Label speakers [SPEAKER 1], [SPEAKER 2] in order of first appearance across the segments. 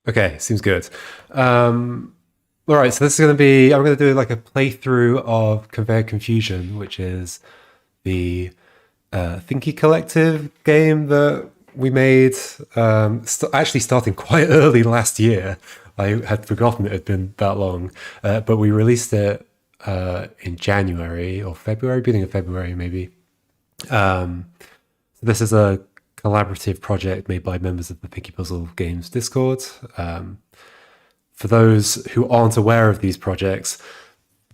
[SPEAKER 1] Okay, seems good. All right, so this is going to be, I'm going to do like a playthrough of Conveyor Confusion, which is the Thinky Collective game that we made, actually starting quite early last year. I had forgotten it had been that long, but we released it in January or February, beginning of February maybe. This is a collaborative project made by members of the Thinky Puzzle Games Discord. For those who aren't aware of these projects,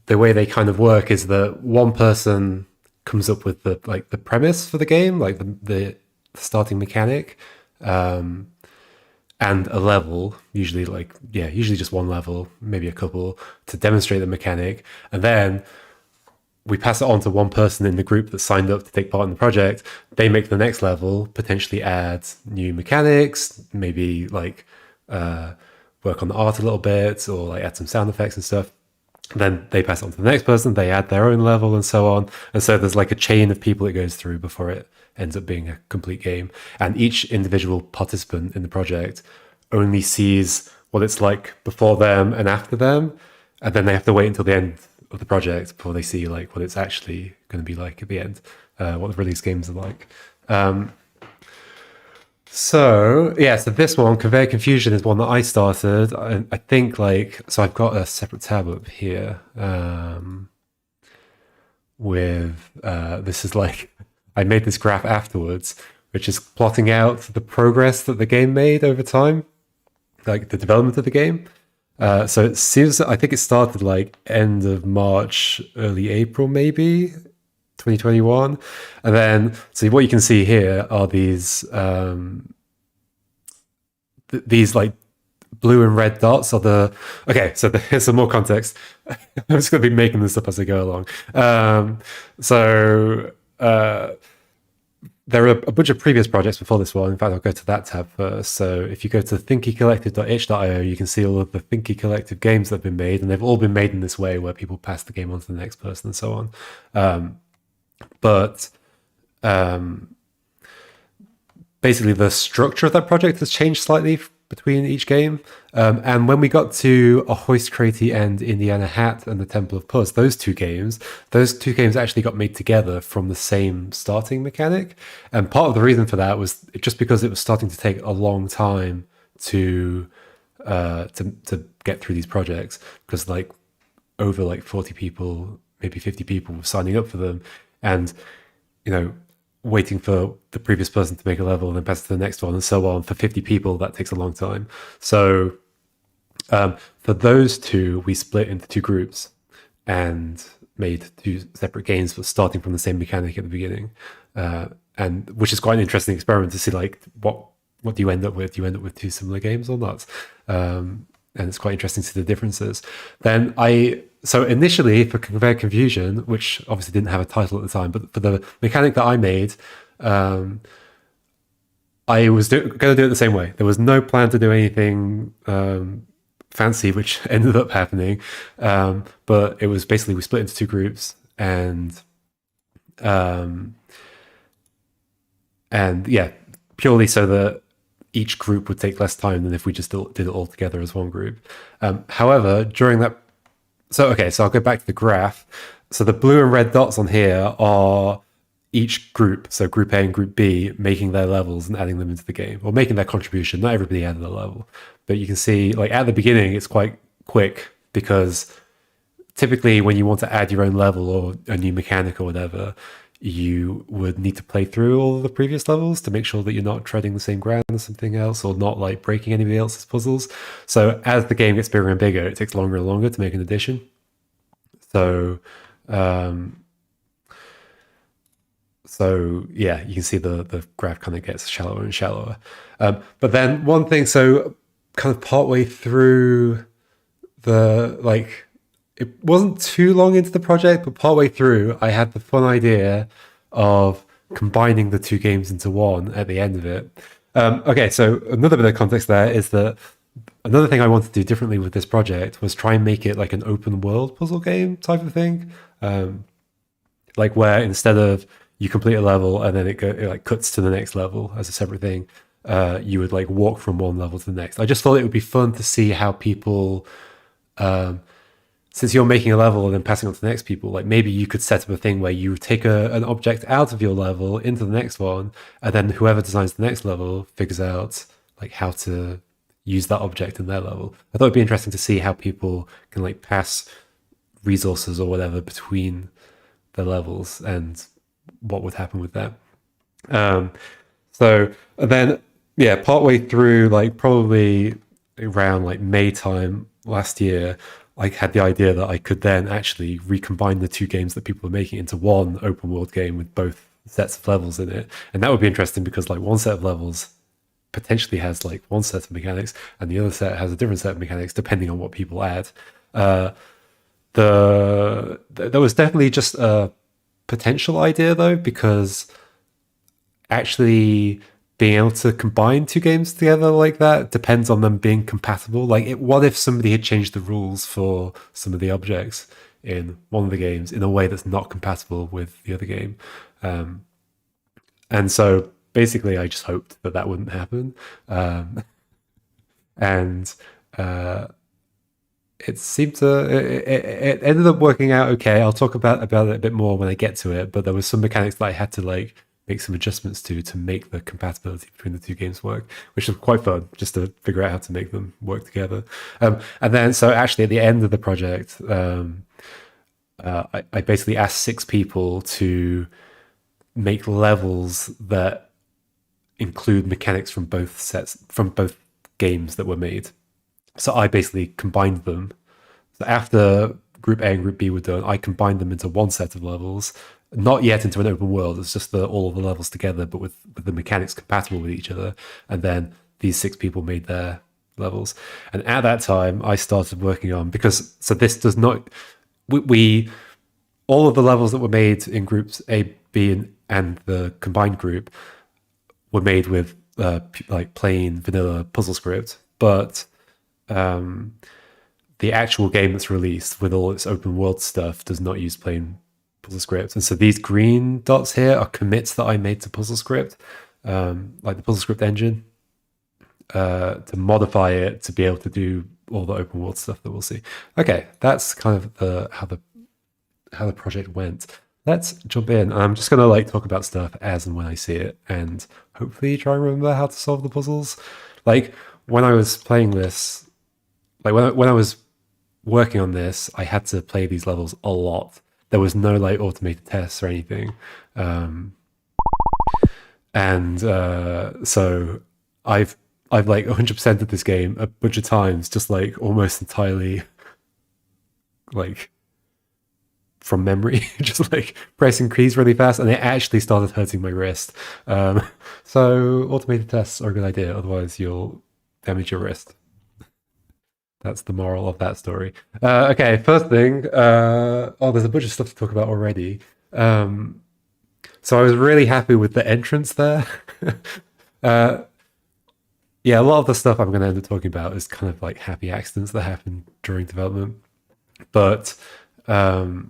[SPEAKER 1] the way they kind of work is that one person comes up with the premise for the game, like the starting mechanic, and a level, usually just one level, maybe a couple, to demonstrate the mechanic, and then we pass it on to one person in the group that signed up to take part in the project. They make the next level, potentially add new mechanics, maybe like work on the art a little bit, or like add some sound effects and stuff. Then they pass it on to the next person, they add their own level and so on. And so there's like a chain of people it goes through before it ends up being a complete game. And each individual participant in the project only sees what it's like before them and after them. And then they have to wait until the end of the project before they see like what it's actually going to be like at the end, what the release games are like. So this one, Conveyor Confusion, is one that I started. I think so I've got a separate tab up here with this is like, I made this graph afterwards, which is plotting out the progress that the game made over time, like the development of the game. So it seems, I think it started like end of March, early April, maybe 2021. And then, so what you can see here are these like blue and red dots are here's some more context. I'm just going to be making this up as I go along. There are a bunch of previous projects before this one. In fact, I'll go to that tab first. So if you go to thinkycollective.itch.io, you can see all of the Thinky Collective games that have been made, and they've all been made in this way where people pass the game on to the next person and so on. Basically, the structure of that project has changed slightly between each game. And when we got to Ahoist Crate and Indiana Hat and the Temple of Puzz, those two games actually got made together from the same starting mechanic. And part of the reason for that was just because it was starting to take a long time to get through these projects, because like over like 40 people, maybe 50 people were signing up for them, and waiting for the previous person to make a level and then pass to the next one and so on. For 50 people, that takes a long time. So for those two, we split into two groups and made two separate games, but starting from the same mechanic at the beginning. And which is quite an interesting experiment to see like what do you end up with? Do you end up with two similar games or not? And it's quite interesting to see the differences. So initially for Conveyor Confusion, which obviously didn't have a title at the time, but for the mechanic that I made, I was going to do it the same way. There was no plan to do anything fancy, which ended up happening. But it was basically, we split into two groups and purely so that each group would take less time than if we just did it all together as one group. However, during that, so I'll go back to the graph. So the blue and red dots on here are each group, so Group A and Group B, making their levels and adding them into the game, or making their contribution. Not everybody added a level, but you can see like at the beginning, it's quite quick, because typically when you want to add your own level or a new mechanic or whatever, you would need to play through all of the previous levels to make sure that you're not treading the same ground as something else, or not like breaking anybody else's puzzles. So as the game gets bigger and bigger, it takes longer and longer to make an addition. So you can see the graph kind of gets shallower and shallower. But then one thing, so kind of partway through it wasn't too long into the project, but partway through, I had the fun idea of combining the two games into one at the end of it. So another bit of context there is that another thing I wanted to do differently with this project was try and make it like an open world puzzle game type of thing. Like where instead of you complete a level and then it cuts to the next level as a separate thing, you would like walk from one level to the next. I just thought it would be fun to see how people, since you're making a level and then passing on to the next people, like maybe you could set up a thing where you take an object out of your level into the next one, and then whoever designs the next level figures out like how to use that object in their level. I thought it'd be interesting to see how people can like pass resources or whatever between the levels and what would happen with that. So then, yeah, partway through, like probably around like May time last year, I had the idea that I could then actually recombine the two games that people are making into one open world game with both sets of levels in it. And that would be interesting because like one set of levels potentially has like one set of mechanics and the other set has a different set of mechanics depending on what people add. There was definitely just a potential idea though, because actually being able to combine two games together like that depends on them being compatible. Like, what if somebody had changed the rules for some of the objects in one of the games in a way that's not compatible with the other game? And so basically, I just hoped that that wouldn't happen. And it seemed to it ended up working out okay. I'll talk about it a bit more when I get to it. But there was some mechanics that I had to like make some adjustments to make the compatibility between the two games work, which was quite fun just to figure out how to make them work together. And then, so actually at the end of the project, I basically asked 6 people to make levels that include mechanics from both games that were made. So I basically combined them. So after Group A and Group B were done, I combined them into one set of levels, not yet into an open world. It's just all of the levels together, but with the mechanics compatible with each other. And then these 6 people made their levels. And at that time, I started working on, because so this does not, we all of the levels that were made in groups A, B, and the combined group were made with like plain vanilla PuzzleScript, but the actual game that's released with all its open world stuff does not use plain PuzzleScript. And so these green dots here are commits that I made to PuzzleScript, like the PuzzleScript engine, to modify it to be able to do all the open world stuff that we'll see. Okay, that's kind of how the project went. Let's jump in. I'm just gonna like talk about stuff as and when I see it, and hopefully try and remember how to solve the puzzles. Like when I was playing this, like when I was working on this, I had to play these levels a lot. There was no like automated tests or anything, and so I've like 100% of this game a bunch of times, just like almost entirely like from memory, just like pressing keys really fast, and it actually started hurting my wrist. So automated tests are a good idea, otherwise you'll damage your wrist. That's the moral of that story. Okay, first thing, there's a bunch of stuff to talk about already. So I was really happy with the entrance there. Yeah, a lot of the stuff I'm going to end up talking about is kind of like happy accidents that happen during development. But I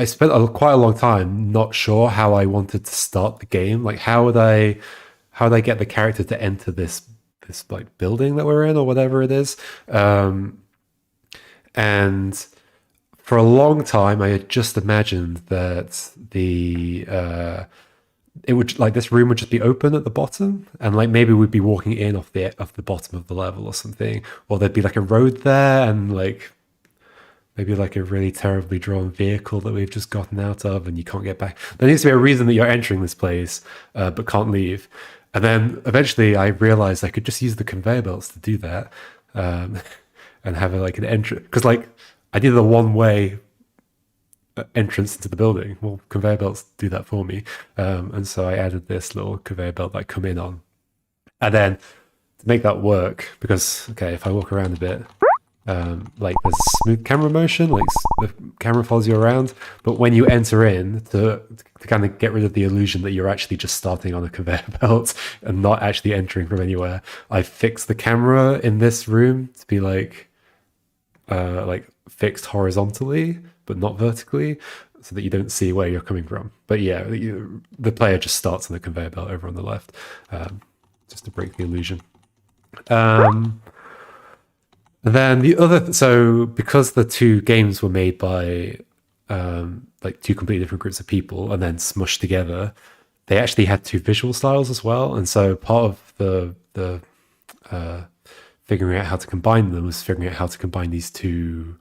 [SPEAKER 1] spent quite a long time not sure how I wanted to start the game. Like how would I get the character to enter this like building that we're in or whatever it is. And for a long time I had just imagined that it would like this room would just be open at the bottom, and like maybe we'd be walking in off the bottom of the level or something, or there'd be like a road there and like maybe like a really terribly drawn vehicle that we've just gotten out of and you can't get back. There needs to be a reason that you're entering this place but can't leave. And then eventually I realized I could just use the conveyor belts to do that, and have like an entrance, because like I needed a one-way entrance into the building. Well, conveyor belts do that for me, and so I added this little conveyor belt that I come in on. And then to make that work, because okay, if I walk around a bit, like there's smooth camera motion, like the camera follows you around, but when you enter in, to kind of get rid of the illusion that you're actually just starting on a conveyor belt and not actually entering from anywhere, I fixed the camera in this room to be like fixed horizontally but not vertically, so that you don't see where you're coming from. But yeah, the player just starts on the conveyor belt over on the left, just to break the illusion. Then the other, so because the two games were made by like two completely different groups of people and then smushed together, they actually had two visual styles as well. And so part of the figuring out how to combine them was figuring out how to combine these two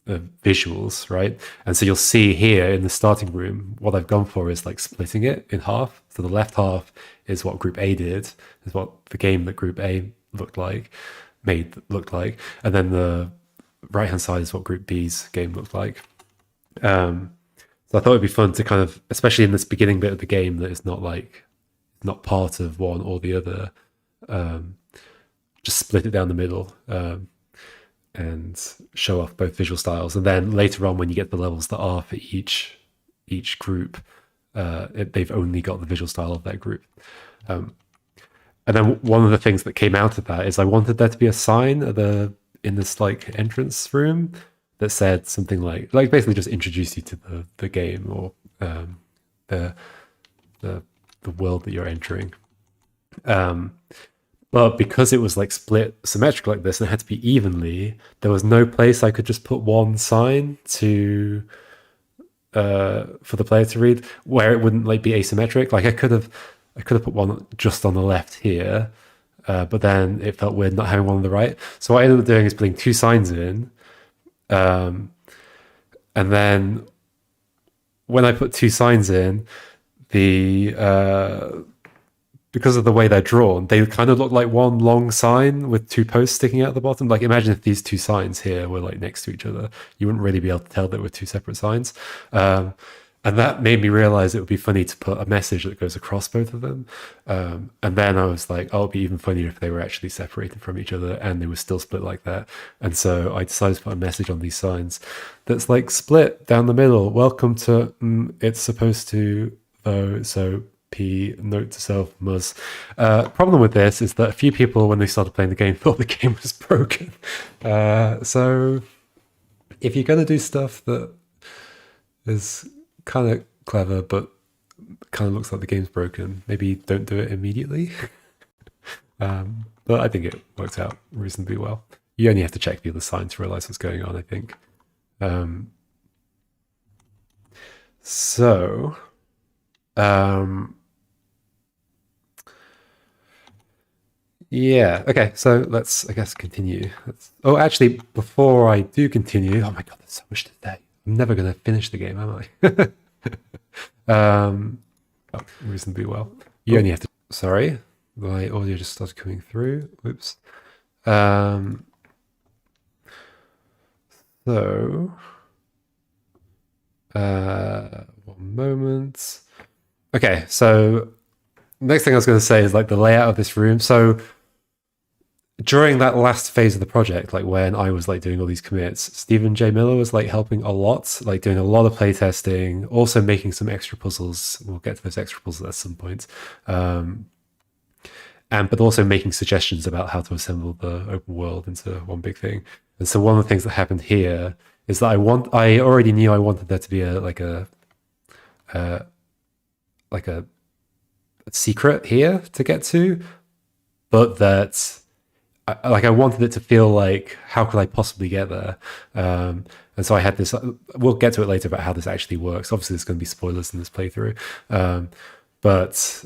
[SPEAKER 1] visuals, right? And so you'll see here in the starting room, what I've gone for is like splitting it in half. So the left half is what Group A did, is what the game that Group A looked like, and then the right hand side is what Group B's game looked like. So I thought it'd be fun to kind of, especially in this beginning bit of the game that is not part of one or the other, just split it down the middle and show off both visual styles. And then later on, when you get the levels that are for each group, they've only got the visual style of that group. And then one of the things that came out of that is I wanted there to be a sign in this like entrance room that said something like basically just introduce you to the game or the world that you're entering. But because it was like split symmetric like this and it had to be evenly, there was no place I could just put one sign to for the player to read where it wouldn't like be asymmetric. Like I could have put one just on the left here, but then it felt weird not having one on the right. So what I ended up doing is putting two signs in, and then when I put two signs in, because of the way they're drawn, they kind of look like one long sign with two posts sticking out the bottom. Like imagine if these two signs here were like next to each other, you wouldn't really be able to tell that were two separate signs. And that made me realize it would be funny to put a message that goes across both of them. And then I was like, oh, it'd be even funnier if they were actually separated from each other and they were still split like that. And so I decided to put a message on these signs that's like split down the middle. Welcome to, it's supposed to, though, so P, note to self, must. Problem with this is that a few people, when they started playing the game, thought the game was broken. So if you're going to do stuff that is kind of clever but kind of looks like the game's broken, maybe don't do it immediately. But I think it worked out reasonably well. You only have to check the other signs to realize what's going on, I think. Yeah, okay, so let's, I guess, continue. Oh, actually, before I do continue, oh my god, there's so much to say. I'm never going to finish the game, am I? Reasonably well. You only have to... Sorry, my audio just started coming through. Whoops. So... one moment. Okay, so next thing I was going to say is like the layout of this room. So during that last phase of the project, like when I was like doing all these commits, Stephen J. Miller was like helping a lot, like doing a lot of playtesting, also making some extra puzzles. We'll get to those extra puzzles at some point. But also making suggestions about how to assemble the open world into one big thing. And so one of the things that happened here is that I already knew I wanted there to be a secret here to get to, but that I wanted it to feel like, how could I possibly get there? And so I had this, we'll get to it later about how this actually works. Obviously there's going to be spoilers in this playthrough. But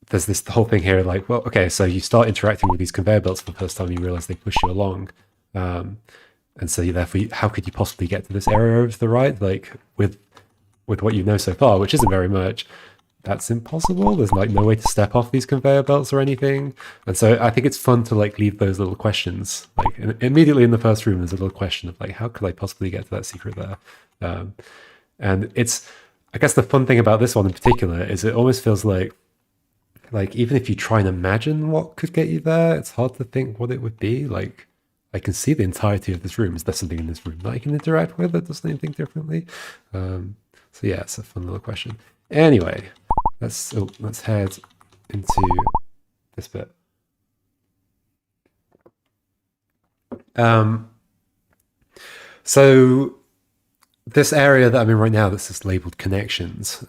[SPEAKER 1] there's this whole thing here, like, well, okay, so you start interacting with these conveyor belts for the first time, you realize they push you along. And so therefore, how could you possibly get to this area over to the right? Like with what you know so far, which isn't very much, that's impossible. There's like no way to step off these conveyor belts or anything. And so I think it's fun to like leave those little questions. Like immediately in the first room, there's a little question of like, how could I possibly get to that secret there? And it's, I guess the fun thing about this one in particular is it almost feels like even if you try and imagine what could get you there, it's hard to think what it would be. Like I can see the entirety of this room. Is there something in this room that I can interact with that does anything differently? So yeah, it's a fun little question. Anyway, let's head into this bit. So this area that I'm in right now, that's just labeled connections,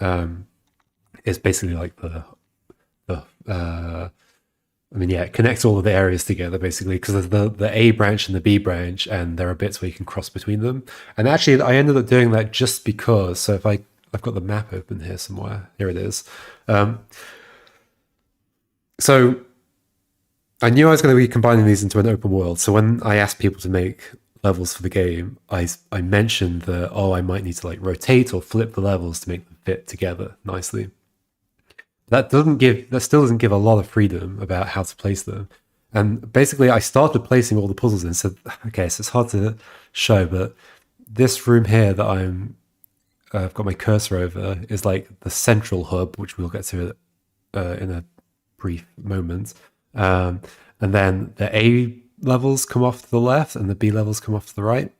[SPEAKER 1] is basically like the I mean, yeah, it connects all of the areas together basically because there's the A branch and the B branch, and there are bits where you can cross between them. And actually, I ended up doing that just because. So if I've got the map open here somewhere. Here it is. So I knew I was going to be combining these into an open world. So when I asked people to make levels for the game, I mentioned that I might need to like rotate or flip the levels to make them fit together nicely. That still doesn't give a lot of freedom about how to place them. And basically, I started placing all the puzzles in. So okay, so it's hard to show, but this room here that I've got my cursor over is like the central hub, which we'll get to in a brief moment. And then the A levels come off to the left, and the B levels come off to the right.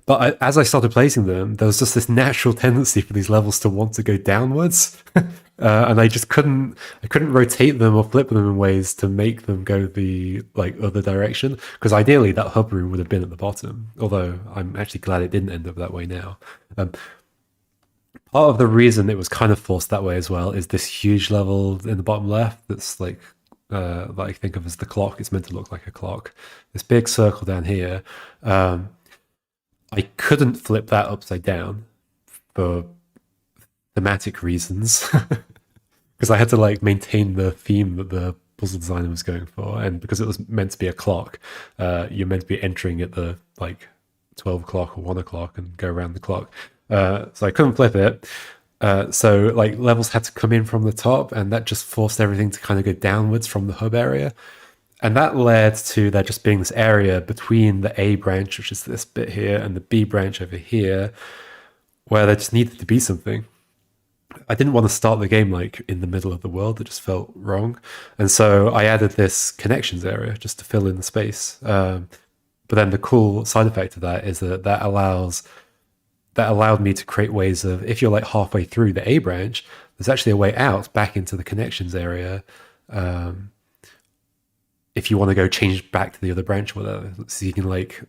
[SPEAKER 1] But as I started placing them, there was just this natural tendency for these levels to want to go downwards, and I couldn't rotate them or flip them in ways to make them go the like other direction. Because ideally, that hub room would have been at the bottom. Although I'm actually glad it didn't end up that way now. Part of the reason it was kind of forced that way as well is this huge level in the bottom left that's like that I think of as the clock. It's meant to look like a clock. This big circle down here. I couldn't flip that upside down for thematic reasons because I had to like maintain the theme that the puzzle designer was going for, and because it was meant to be a clock, you're meant to be entering at the like 12 o'clock or 1 o'clock and go around the clock. So I couldn't flip it. So like levels had to come in from the top, and that just forced everything to kind of go downwards from the hub area. And that led to there just being this area between the A branch, which is this bit here, and the B branch over here, where there just needed to be something. I didn't want to start the game like in the middle of the world. It just felt wrong. And so I added this connections area just to fill in the space. But then the cool side effect of that is that allowed me to create ways of, if you're like halfway through the A branch, there's actually a way out back into the connections area. If you want to go change back to the other branch, whatever. So you can like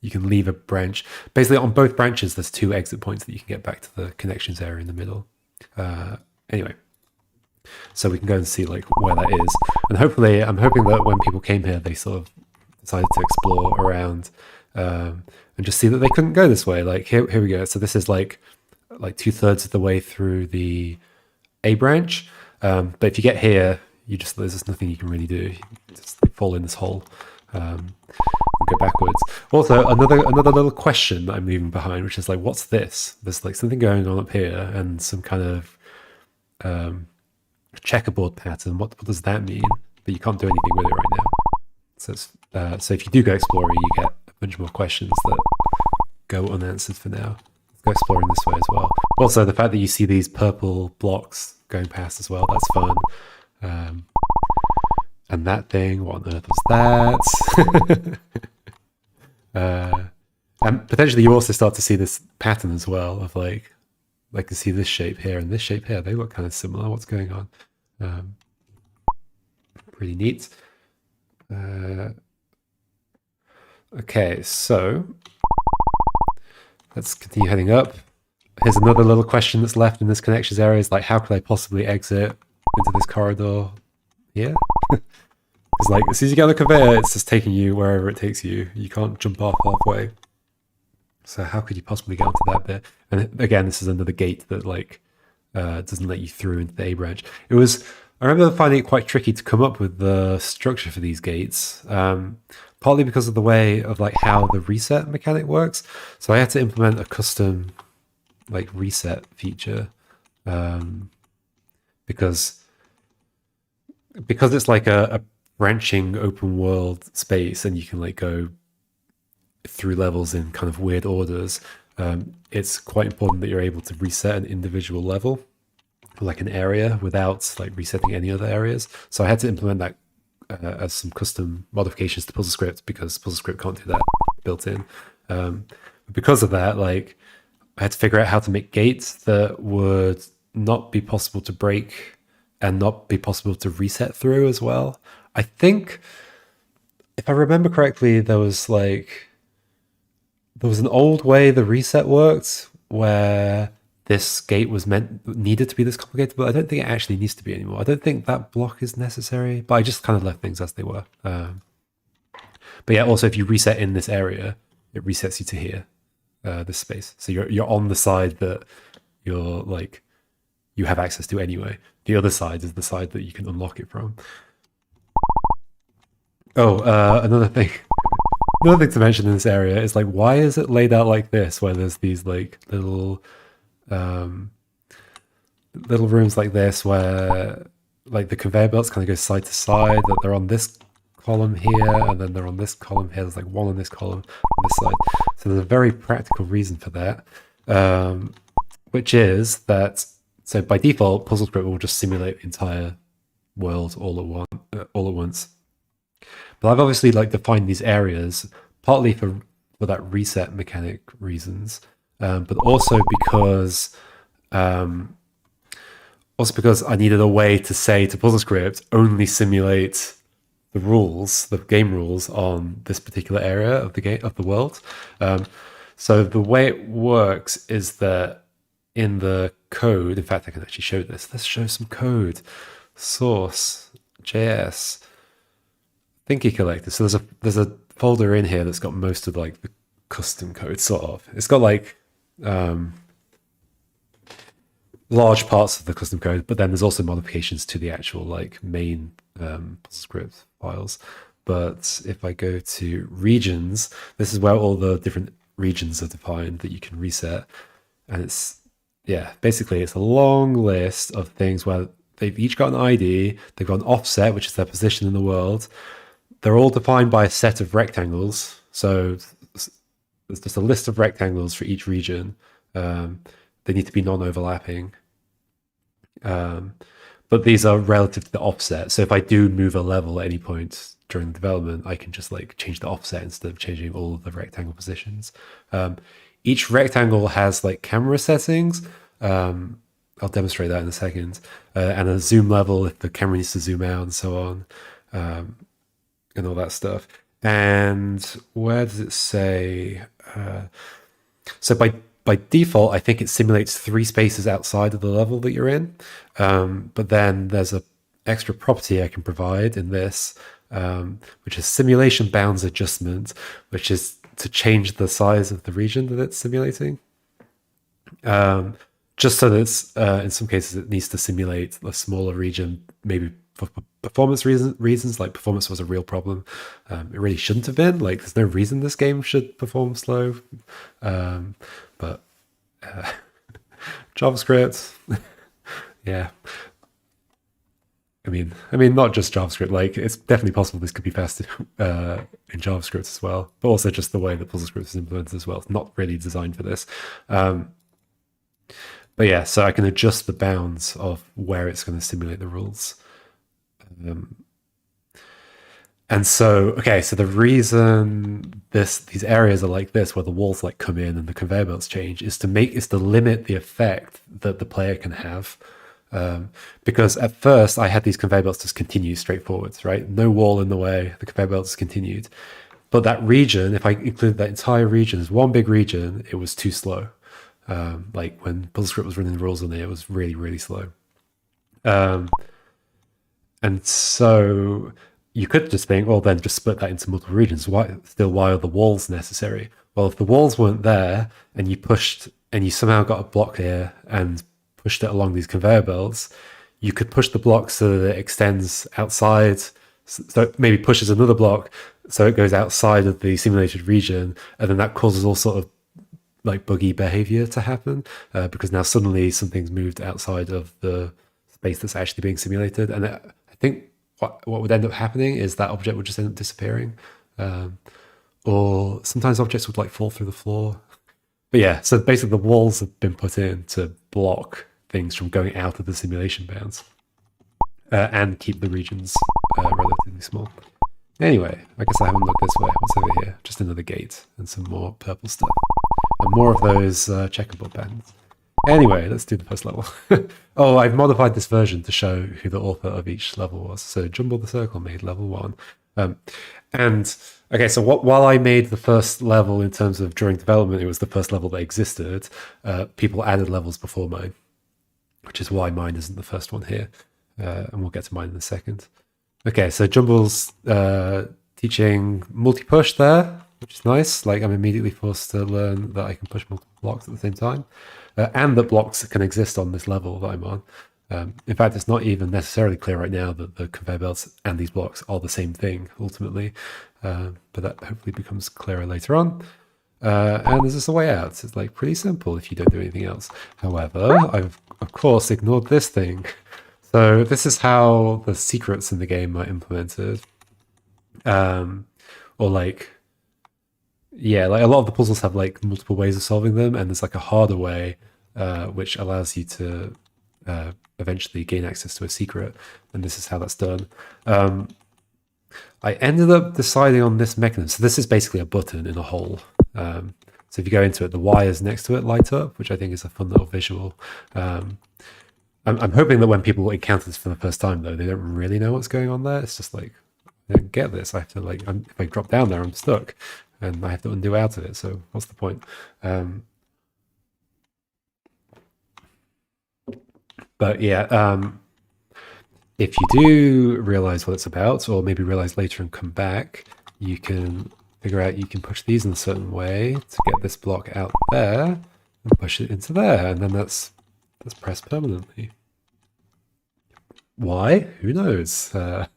[SPEAKER 1] you can leave a branch. Basically, on both branches, there's 2 exit points that you can get back to the connections area in the middle. Anyway, so we can go and see like where that is. And hopefully, I'm hoping that when people came here, they sort of decided to explore around and just see that they couldn't go this way. Like here we go. So this is like 2/3 of the way through the A branch. But if you get here, there's just nothing you can really do. You just like, fall in this hole and go backwards. Also, another little question that I'm leaving behind, which is like, what's this? There's like something going on up here and some kind of checkerboard pattern. What does that mean? But you can't do anything with it right now. So if you do go exploring, you get a bunch more questions that go unanswered for now. Let's go exploring this way as well. Also, the fact that you see these purple blocks going past as well, that's fun. And that thing, what on earth was that? And potentially you also start to see this pattern as well of like you see this shape here and this shape here. They look kind of similar. What's going on? Pretty neat. Okay, so let's continue heading up. Here's another little question that's left in this connections area is like, how could I possibly exit into this corridor here? It's like, as soon as you get on the conveyor, it's just taking you wherever it takes you. You can't jump off halfway. So how could you possibly get onto that bit? And again, this is another gate that like doesn't let you through into the A branch. I remember finding it quite tricky to come up with the structure for these gates, partly because of the way of like how the reset mechanic works. So I had to implement a custom like reset feature because it's like a branching open world space and you can like go through levels in kind of weird orders. It's quite important that you're able to reset an individual level, like an area, without like resetting any other areas. So I had to implement that as some custom modifications to PuzzleScript because PuzzleScript can't do that built in. Because of that, like I had to figure out how to make gates that would not be possible to break and not be possible to reset through as well. I think, if I remember correctly, there was like there was an old way the reset worked where this gate was needed to be this complicated, but I don't think it actually needs to be anymore. I don't think that block is necessary, but I just kind of left things as they were. But yeah, also if you reset in this area, it resets you to here, this space. So you're on the side that you have access to anyway. The other side is the side that you can unlock it from. Oh, another thing to mention in this area is like, why is it laid out like this, where there's these like little rooms like this where like the conveyor belts kind of go side to side, that they're on this column here and then they're on this column here. There's like one on this column on this side. So there's a very practical reason for that, which is that, so by default, PuzzleScript will just simulate the entire world all at once. But I've obviously like defined these areas partly for that reset mechanic reasons, but also because I needed a way to say to PuzzleScript only simulate the game rules on this particular area of the world. So the way it works is that in the code, in fact, I can actually show this. Let's show some code. Source JS Thinky Collective. So there's a folder in here that's got most of like the custom code, sort of. It's got like large parts of the custom code, but then there's also modifications to the actual like main script files. But if I go to regions, this is where all the different regions are defined that you can reset. And it's, yeah, basically it's a long list of things where they've each got an ID, they've got an offset, which is their position in the world. They're all defined by a set of rectangles. So there's just a list of rectangles for each region. They need to be non-overlapping. But these are relative to the offset. So if I do move a level at any point during development, I can just like change the offset instead of changing all of the rectangle positions. Each rectangle has like camera settings. I'll demonstrate that in a second. And a zoom level if the camera needs to zoom out and so on, and all that stuff. And where does it say? So by default, I think it simulates 3 spaces outside of the level that you're in. But then there's an extra property I can provide in this, which is simulation bounds adjustment, which is to change the size of the region that it's simulating. Just so that it's, in some cases, it needs to simulate a smaller region, maybe for performance reasons, like performance was a real problem. It really shouldn't have been. Like, there's no reason this game should perform slow. But JavaScript, yeah. I mean, not just JavaScript. Like, it's definitely possible this could be faster in JavaScript as well. But also just the way that PuzzleScript is implemented as well. It's not really designed for this. But yeah, so I can adjust the bounds of where it's going to simulate the rules. And so, okay, so the reason these areas are like this, where the walls like come in and the conveyor belts change, is to limit the effect that the player can have. Because at first I had these conveyor belts just continue straight forwards, right? No wall in the way, the conveyor belts continued. But that region, if I included that entire region as one big region, it was too slow. Like when PuzzleScript was running the rules on it was really, really slow. And so you could just think, well, then just split that into multiple regions. Why are the walls necessary? Well, if the walls weren't there and you somehow got a block here and pushed it along these conveyor belts, you could push the block so that it extends outside. So it maybe pushes another block so it goes outside of the simulated region, and then that causes all sort of like buggy behavior to happen, because now suddenly something's moved outside of the space that's actually being simulated. And I think what would end up happening is that object would just end up disappearing, or sometimes objects would like fall through the floor. But yeah, so basically the walls have been put in to block things from going out of the simulation bounds, and keep the regions relatively small. Anyway, I guess I haven't looked this way. What's over here? Just another gate and some more purple stuff. And more of those checkerboard patterns. Anyway, let's do the first level. Oh, I've modified this version to show who the author of each level was. So JumbleTheCircle made level 1. And okay, so while I made the first level in terms of during development, it was the first level that existed. People added levels before mine, which is why mine isn't the first one here. And we'll get to mine in a second. Okay, so Jumble's teaching multi-push there, which is nice. Like, I'm immediately forced to learn that I can push multiple blocks at the same time, and that blocks can exist on this level that I'm on. In fact, it's not even necessarily clear right now that the conveyor belts and these blocks are the same thing ultimately, but that hopefully becomes clearer later on. And there's just a way out. It's like pretty simple if you don't do anything else. However, I've of course ignored this thing. So this is how the secrets in the game are implemented. Or like, yeah, like a lot of the puzzles have like multiple ways of solving them, and there's like a harder way, which allows you to eventually gain access to a secret, and this is how that's done. I ended up deciding on this mechanism. So this is basically a button in a hole. So if you go into it, the wires next to it light up, which I think is a fun little visual. I'm hoping that when people encounter this for the first time, though, they don't really know what's going on there. It's just like, I don't get this. I have to like, if I drop down there, I'm stuck, and I have to undo out of it. So what's the point? But yeah, if you do realize what it's about, or maybe realize later and come back, you can figure out you can push these in a certain way to get this block out there and push it into there, and then that's pressed permanently. Why? Who knows? It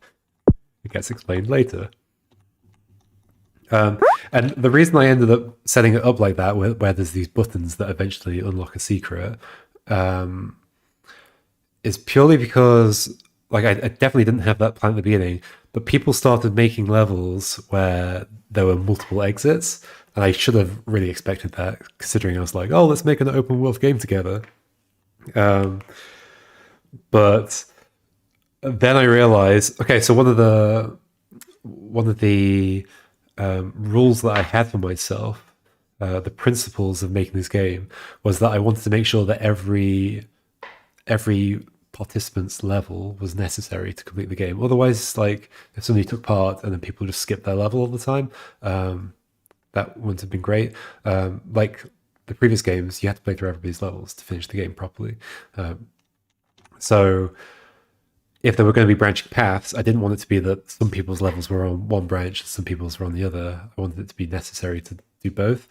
[SPEAKER 1] gets explained later. And the reason I ended up setting it up like that, where there's these buttons that eventually unlock a secret, is purely because, like, I definitely didn't have that plan at the beginning, but people started making levels where there were multiple exits, and I should have really expected that, considering I was like, oh, let's make an open world game together. But then I realized, okay, so one of the rules that I had for myself, the principles of making this game, was that I wanted to make sure that every participant's level was necessary to complete the game. Otherwise, like, if somebody took part and then people just skipped their level all the time, that wouldn't have been great. Like the previous games, you had to play through everybody's levels to finish the game properly. So if there were going to be branching paths, I didn't want it to be that some people's levels were on one branch and some people's were on the other. I wanted it to be necessary to do both.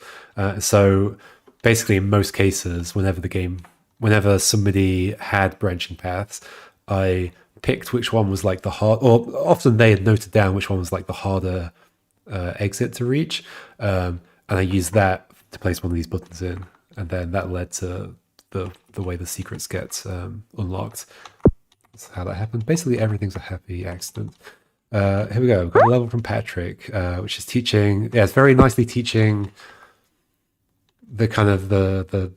[SPEAKER 1] So basically, in most cases, whenever somebody had branching paths, I picked which one was like the hard, or often they had noted down which one was like the harder exit to reach, and I used that to place one of these buttons in, and then that led to the way the secrets get unlocked. That's how that happened. Basically, everything's a happy accident. Here we go. We've got a level from Patrick, which is teaching. Yeah, it's very nicely teaching the kind of the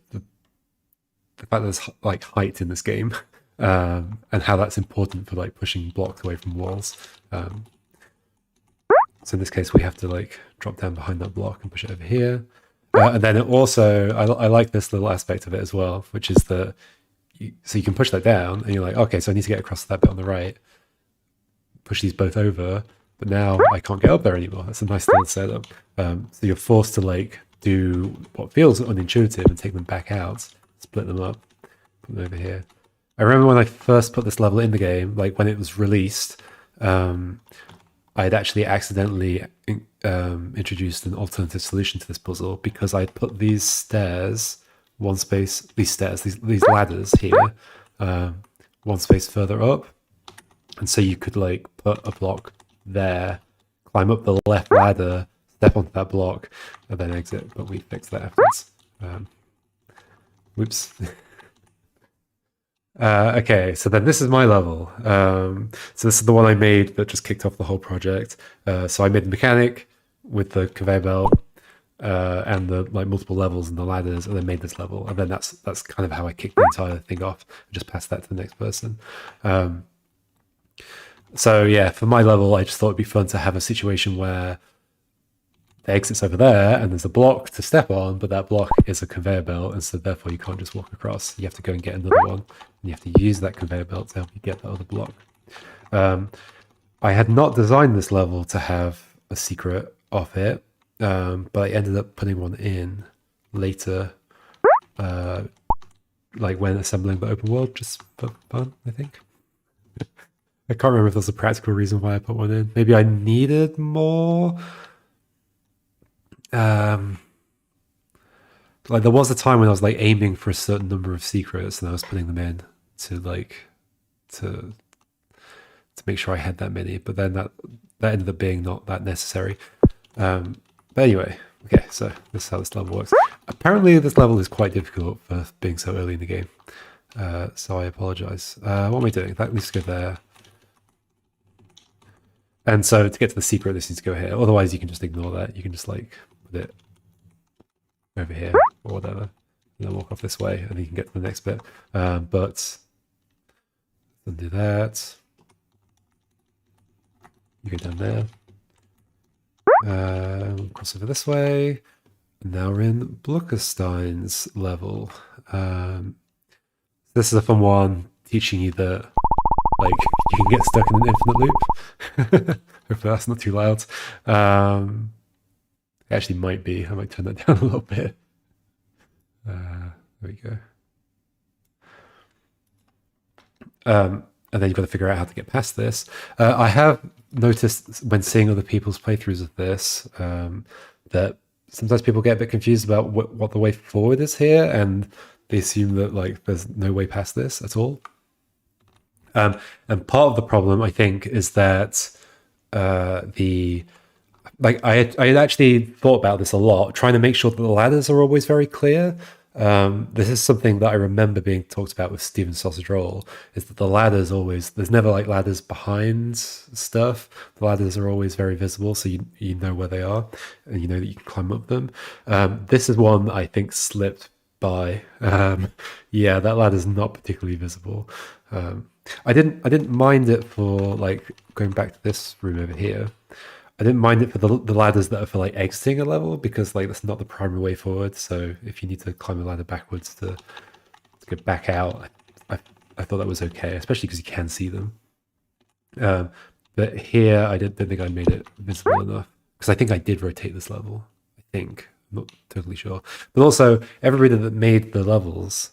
[SPEAKER 1] fact that there's like height in this game, and how that's important for like pushing blocks away from walls. So in this case, we have to like drop down behind that block and push it over here. And then it also, I like this little aspect of it as well, which is that so you can push that down and you're like, okay, so I need to get across that bit on the right, push these both over, but now I can't get up there anymore. That's a nice little setup. So you're forced to like do what feels unintuitive and take them back out, split them up, put them over here. I remember when I first put this level in the game, like when it was released, I'd actually accidentally introduced an alternative solution to this puzzle because I'd put these stairs, these ladders here, one space further up. And so you could like put a block there, climb up the left ladder, step onto that block, and then exit. But we fixed that afterwards. Whoops. Okay, so then this is my level. So this is the one I made that just kicked off the whole project. So I made the mechanic with the conveyor belt and the like multiple levels and the ladders, and then made this level. And then that's kind of how I kicked the entire thing off. I just passed that to the next person. So yeah, for my level, I just thought it'd be fun to have a situation where the exit's over there and there's a block to step on, but that block is a conveyor belt, and so therefore you can't just walk across. You have to go and get another one, and you have to use that conveyor belt to help you get that other block. I had not designed this level to have a secret off it, but I ended up putting one in later, like when assembling the open world, just for fun, I think. I can't remember if there's a practical reason why I put one in. Maybe I needed more. Like there was a time when I was like aiming for a certain number of secrets, and I was putting them in to like to make sure I had that many. But then that ended up being not that necessary. But anyway, okay, so this is how this level works. Apparently, this level is quite difficult for being so early in the game. So I apologize. What am I doing? That needs to go there. And so to get to the secret, this needs to go here. Otherwise, you can just ignore that. You can just like put it over here or whatever, and then walk off this way, and you can get to the next bit. But undo that. You go down there. Cross over this way. Now we're in Blookerstein's level. This is a fun one, teaching you that like you can get stuck in an infinite loop. Hopefully that's not too loud. It actually might be. I might turn that down a little bit. There we go. And then you've got to figure out how to get past this. I have noticed when seeing other people's playthroughs of this that sometimes people get a bit confused about what the way forward is here, and they assume that like there's no way past this at all. And part of the problem, I think, is that I had actually thought about this a lot, trying to make sure that the ladders are always very clear. This is something that I remember being talked about with Steven Sausage Roll, is that the ladders always, there's never like ladders behind stuff. The ladders are always very visible, so you know where they are, and you know that you can climb up them. This is one that I think slipped by. Yeah, that ladder's not particularly visible. I didn't mind it for like going back to this room over here. I didn't mind it for the ladders that are for like exiting a level, because like that's not the primary way forward. So if you need to climb a ladder backwards to get back out, I thought that was okay, especially because you can see them. But here I don't think I made it visible enough, because I think I did rotate this level. I think, I'm not totally sure. But also everybody that made the levels,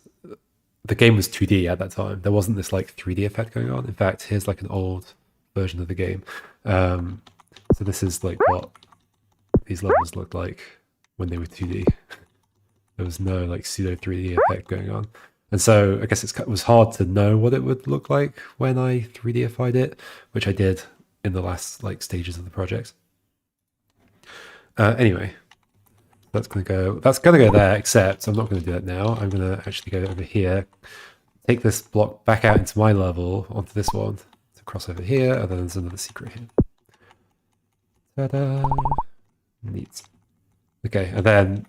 [SPEAKER 1] the game was 2D at that time. There wasn't this like 3D effect going on. In fact, here's like an old version of the game. So this is like what these levels looked like when they were 2D. There was no like pseudo 3D effect going on. And so I guess it was hard to know what it would look like when I 3Dified it, which I did in the last like stages of the project. Anyway, that's gonna go there, except I'm not gonna do that now. I'm gonna actually go over here, take this block back out into my level onto this one to cross over here, and then there's another secret here. Ta-da! Neat. Okay, and then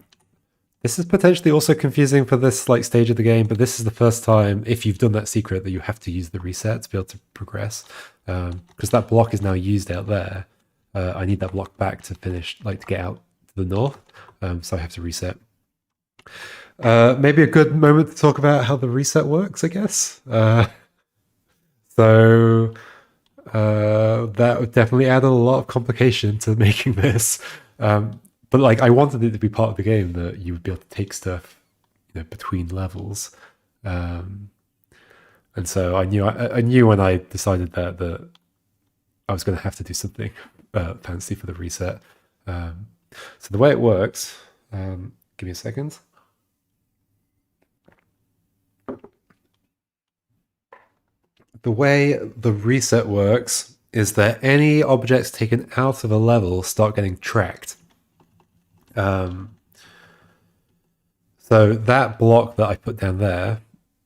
[SPEAKER 1] this is potentially also confusing for this like stage of the game, but this is the first time, if you've done that secret, that you have to use the reset to be able to progress, because that block is now used out there. I need that block back to finish, like to get out to the north, so I have to reset. Maybe a good moment to talk about how the reset works, I guess. So that would definitely add a lot of complication to making this. But like I wanted it to be part of the game that you would be able to take stuff, between levels. And so I knew when I decided that I was going to have to do something fancy for the reset. So the way it works, give me a second. The way the reset works is that any objects taken out of a level start getting tracked. So that block that I put down there,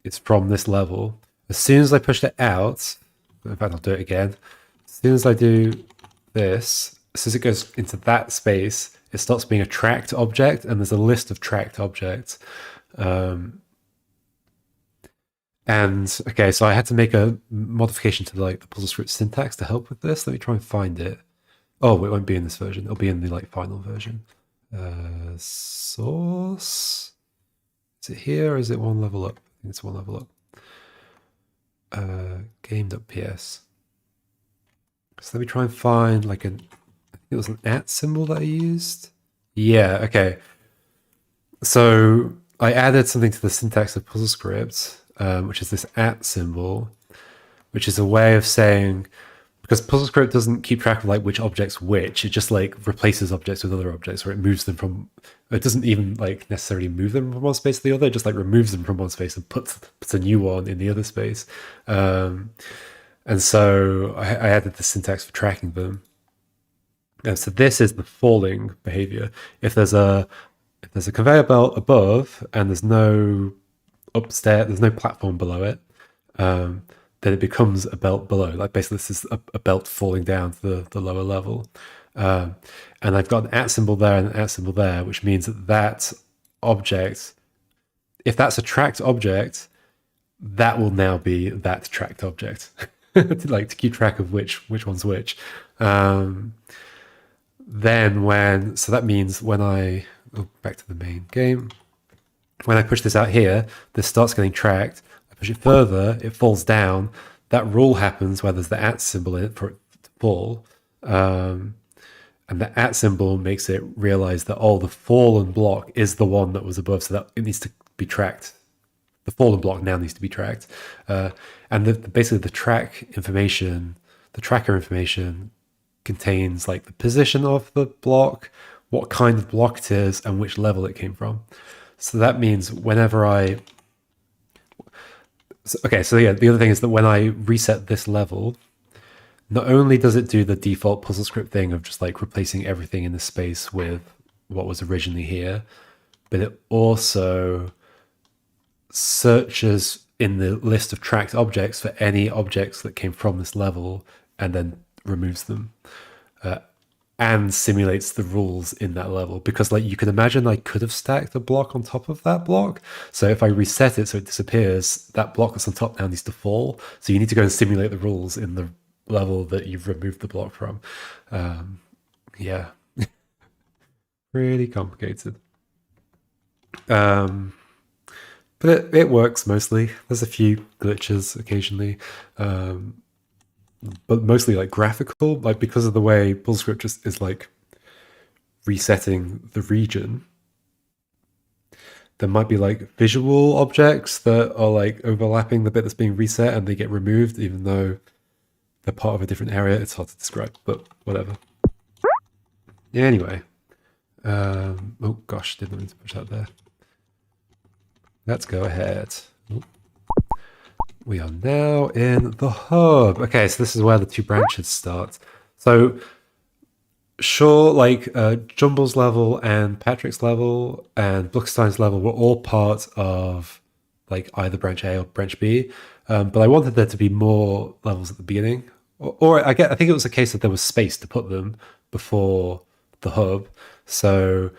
[SPEAKER 1] it's from this level. As soon as I pushed it out, in fact, I'll do it again. As soon as I do this, as soon as it goes into that space, it starts being a tracked object, and there's a list of tracked objects. And okay, so I had to make a modification to like the PuzzleScript syntax to help with this. Let me try and find it. Oh, it won't be in this version. It'll be in the like final version. Source. Is it here or is it one level up? I think it's one level up. Game.ps. So let me try and find like I think it was an @ symbol that I used. Yeah, okay. So I added something to the syntax of PuzzleScript, which is this @ symbol, which is a way of saying, because PuzzleScript doesn't keep track of like which object's which, it just like replaces objects with other objects, or it moves them from, it doesn't even like necessarily move them from one space to the other, it just like removes them from one space and puts a new one in the other space. And so I added the syntax for tracking them. And so this is the falling behavior. If there's a conveyor belt above and there's no upstairs, there's no platform below it, then it becomes a belt below. Like basically this is a belt falling down to the lower level. And I've got an @ symbol there and an @ symbol there, which means that that object, if that's a tracked object, that will now be that tracked object. to keep track of which one's which. Then so that means when back to the main game, when I push this out here, this starts getting tracked. I push it further, it falls down. That rule happens where there's the @ symbol in it for it to fall. And the @ symbol makes it realize that, the fallen block is the one that was above, so that it needs to be tracked. The fallen block now needs to be tracked. And basically the tracker information contains like the position of the block, what kind of block it is, and which level it came from. So that means whenever the other thing is that when I reset this level, not only does it do the default PuzzleScript thing of just like replacing everything in the space with what was originally here, but it also searches in the list of tracked objects for any objects that came from this level and then removes them. And simulates the rules in that level, because like you can imagine I could have stacked a block on top of that block. So if I reset it so it disappears, that block that's on top now needs to fall. So you need to go and simulate the rules in the level that you've removed the block from. Yeah, really complicated. But it works mostly. There's a few glitches occasionally. But mostly like graphical, like because of the way PuzzleScript just is like resetting the region. There might be like visual objects that are like overlapping the bit that's being reset and they get removed even though they're part of a different area. It's hard to describe, but whatever. Yeah, anyway. Oh gosh, didn't mean to push that there. Let's go ahead. Oh. We are now in the hub. Okay, so this is where the two branches start. So sure, like Jumble's level and Patrick's level and Blookerstein's level were all part of like either branch A or branch B. But I wanted there to be more levels at the beginning. Or I think it was a case that there was space to put them before the hub. So,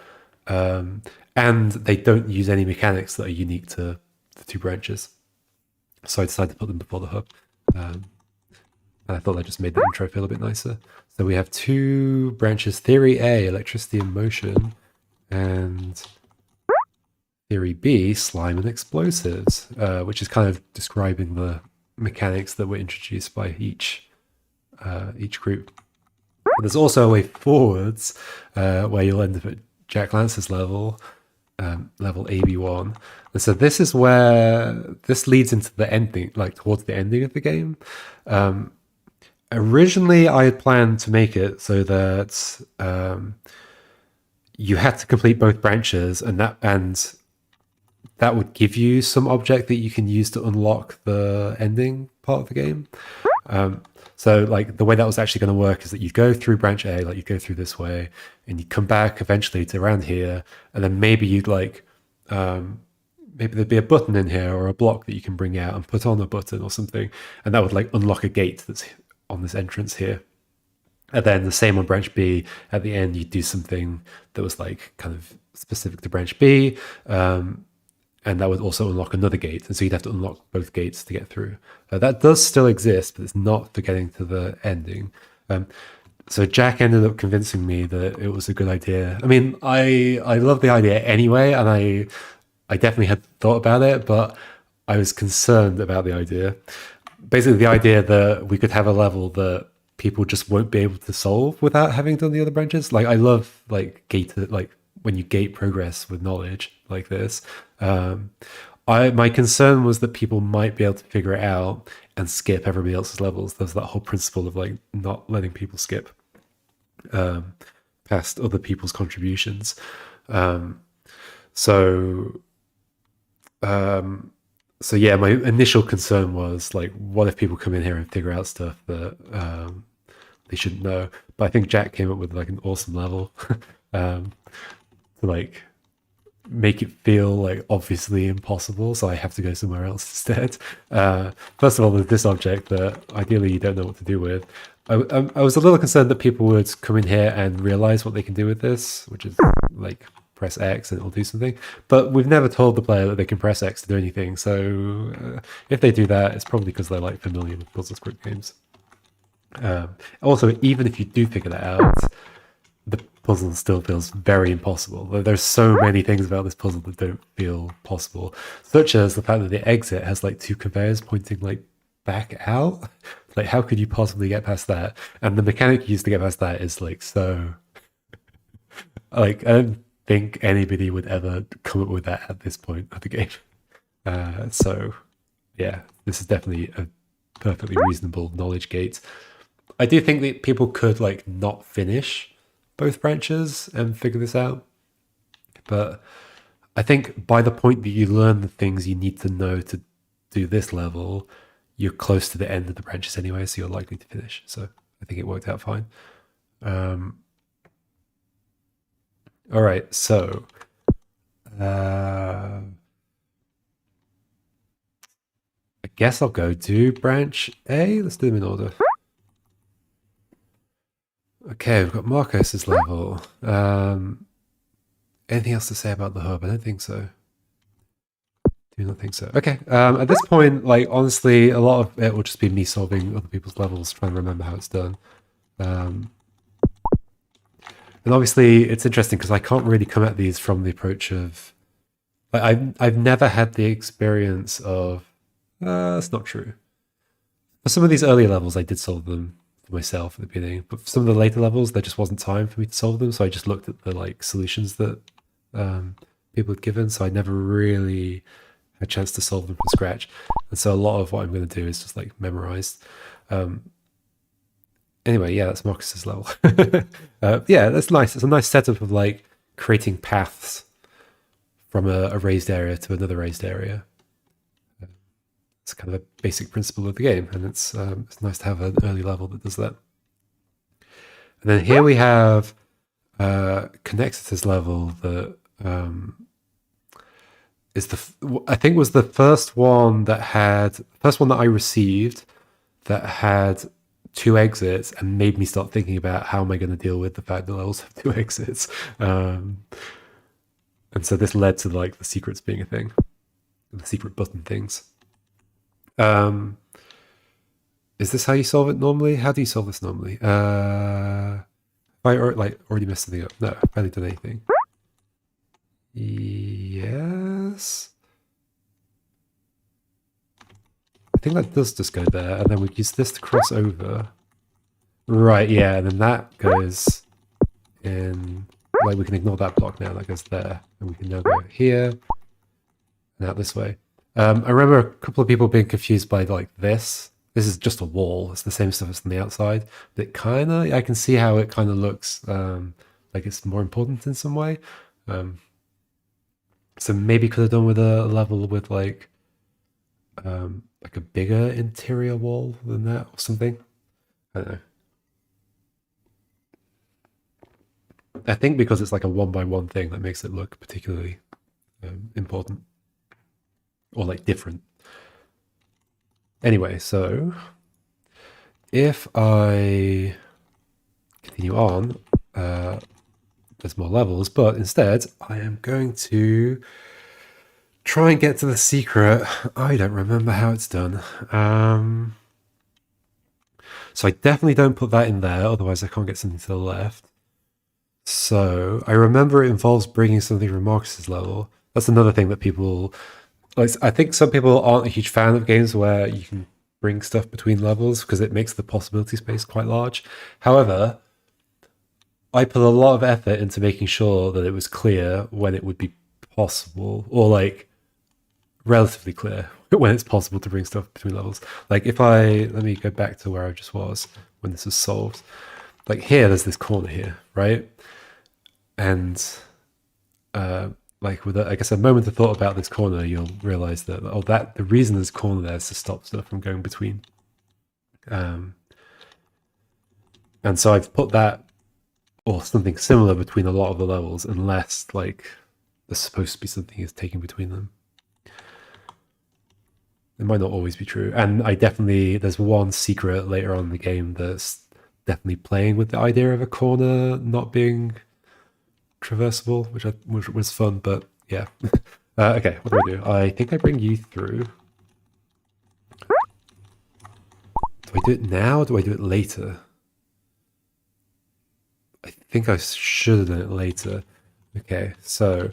[SPEAKER 1] and they don't use any mechanics that are unique to the two branches. So I decided to put them before the hub. And I thought that just made the intro feel a bit nicer. So we have two branches, Theory A, Electricity and Motion, and Theory B, Slime and Explosives, which is kind of describing the mechanics that were introduced by each group. And there's also a way forwards where you'll end up at Jack Lance's level, level AB1. And so this is where this leads into the ending, like towards the ending of the game. Originally, I had planned to make it so that you had to complete both branches, and that would give you some object that you can use to unlock the ending part of the game. So like the way that was actually going to work is that you go through branch A, like you go through this way, and you come back eventually to around here, and then maybe you'd like, maybe there'd be a button in here or a block that you can bring out and put on a button or something, and that would like unlock a gate that's on this entrance here. And then the same on branch B, at the end you'd do something that was like kind of specific to branch B, and that would also unlock another gate. And so you'd have to unlock both gates to get through. That does still exist, but it's not for getting to the ending. So Jack ended up convincing me that it was a good idea. I mean, I love the idea anyway, and I definitely had thought about it, but I was concerned about the idea. Basically, the idea that we could have a level that people just won't be able to solve without having done the other branches. Like I love like gated, like when you gate progress with knowledge like this. My concern was that people might be able to figure it out and skip everybody else's levels. There's that whole principle of like not letting people skip past other people's contributions. So yeah, my initial concern was like, what if people come in here and figure out stuff that they shouldn't know? But I think Jack came up with like an awesome level to like make it feel like obviously impossible, so I have to go somewhere else instead. First of all, there's this object that ideally you don't know what to do with. I was a little concerned that people would come in here and realize what they can do with this, which is like press X and it'll do something. But we've never told the player that they can press X to do anything, so if they do that, it's probably because they're like familiar with PuzzleScript games. Also, even if you do figure that out, the puzzle still feels very impossible. There's so many things about this puzzle that don't feel possible, such as the fact that the exit has like two conveyors pointing like back out. Like, how could you possibly get past that? And the mechanic you used to get past that is like so like, I don't think anybody would ever come up with that at this point of the game. So yeah, this is definitely a perfectly reasonable knowledge gate. I do think that people could like not finish both branches and figure this out, but I think by the point that you learn the things you need to know to do this level, you're close to the end of the branches anyway, so you're likely to finish. So I think it worked out fine. All right, so I guess I'll go to branch A. Let's do them in order. Okay, we've got Marcos's level. Anything else to say about the hub? I don't think so. Do not think so. Okay, at this point, like, honestly, a lot of it will just be me solving other people's levels, trying to remember how it's done. And obviously, it's interesting because I can't really come at these from the approach of... Like, I've never had the experience of... that's not true. For some of these earlier levels, I did solve them myself at the beginning, but for some of the later levels there just wasn't time for me to solve them, so I just looked at the like solutions that people had given, so I never really had a chance to solve them from scratch. And so a lot of what I'm going to do is just like memorized. Anyway, yeah, that's Marcus's level. Yeah, that's nice. It's a nice setup of like creating paths from a raised area to another raised area. It's kind of a basic principle of the game, and it's nice to have an early level that does that. And then here we have Connector's level that is I think was the first one that I received that had two exits and made me start thinking about how am I going to deal with the fact that levels have two exits. And so this led to like the secrets being a thing, the secret button things. Is this how you solve it normally? How do you solve this normally? Have I already messed something up? No, I've barely done anything. Yes. I think that does just go there, and then we use this to cross over. Right, yeah, and then that goes in... Like, we can ignore that block now, that goes there. And we can now go here, and out this way. I remember a couple of people being confused by like this. This is just a wall. It's the same stuff as on the outside. But I can see how it kind of looks like it's more important in some way. So maybe could have done with a level with like a bigger interior wall than that or something. I don't know. I think because it's like a 1x1 thing that makes it look particularly important. Or like different. Anyway, so if I continue on, there's more levels, but instead I am going to try and get to the secret. I don't remember how it's done. So I definitely don't put that in there, otherwise I can't get something to the left. So I remember it involves bringing something from Marcus's level. That's another thing that people... I think some people aren't a huge fan of games where you can bring stuff between levels because it makes the possibility space quite large. However, I put a lot of effort into making sure that it was clear when it would be possible, or like relatively clear when it's possible to bring stuff between levels. Like if let me go back to where I just was when this was solved. Like here, there's this corner here, right? And like with I guess a moment of thought about this corner, you'll realize that the reason there's a corner there is to stop stuff from going between. And so I've put that or something similar between a lot of the levels, unless like there's supposed to be something is taken between them. It might not always be true. And there's one secret later on in the game that's definitely playing with the idea of a corner not being traversable, which was fun, but yeah. Okay, what do? I think I bring you through. Do I do it now or do I do it later? I think I should have done it later. Okay, so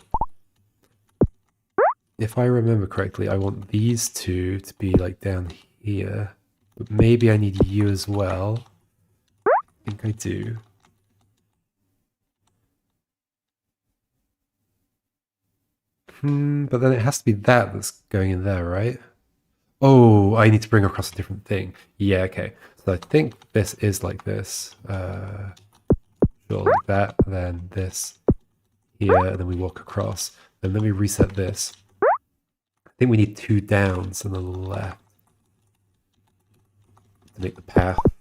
[SPEAKER 1] if I remember correctly, I want these two to be like down here, but maybe I need you as well. I think I do. But then it has to be that's going in there, right? Oh, I need to bring across a different thing. Yeah, okay. So I think this is like this. Sure, like that, and then this here, and then we walk across. Then let me reset this. I think we need 2 downs and a left to make the path. And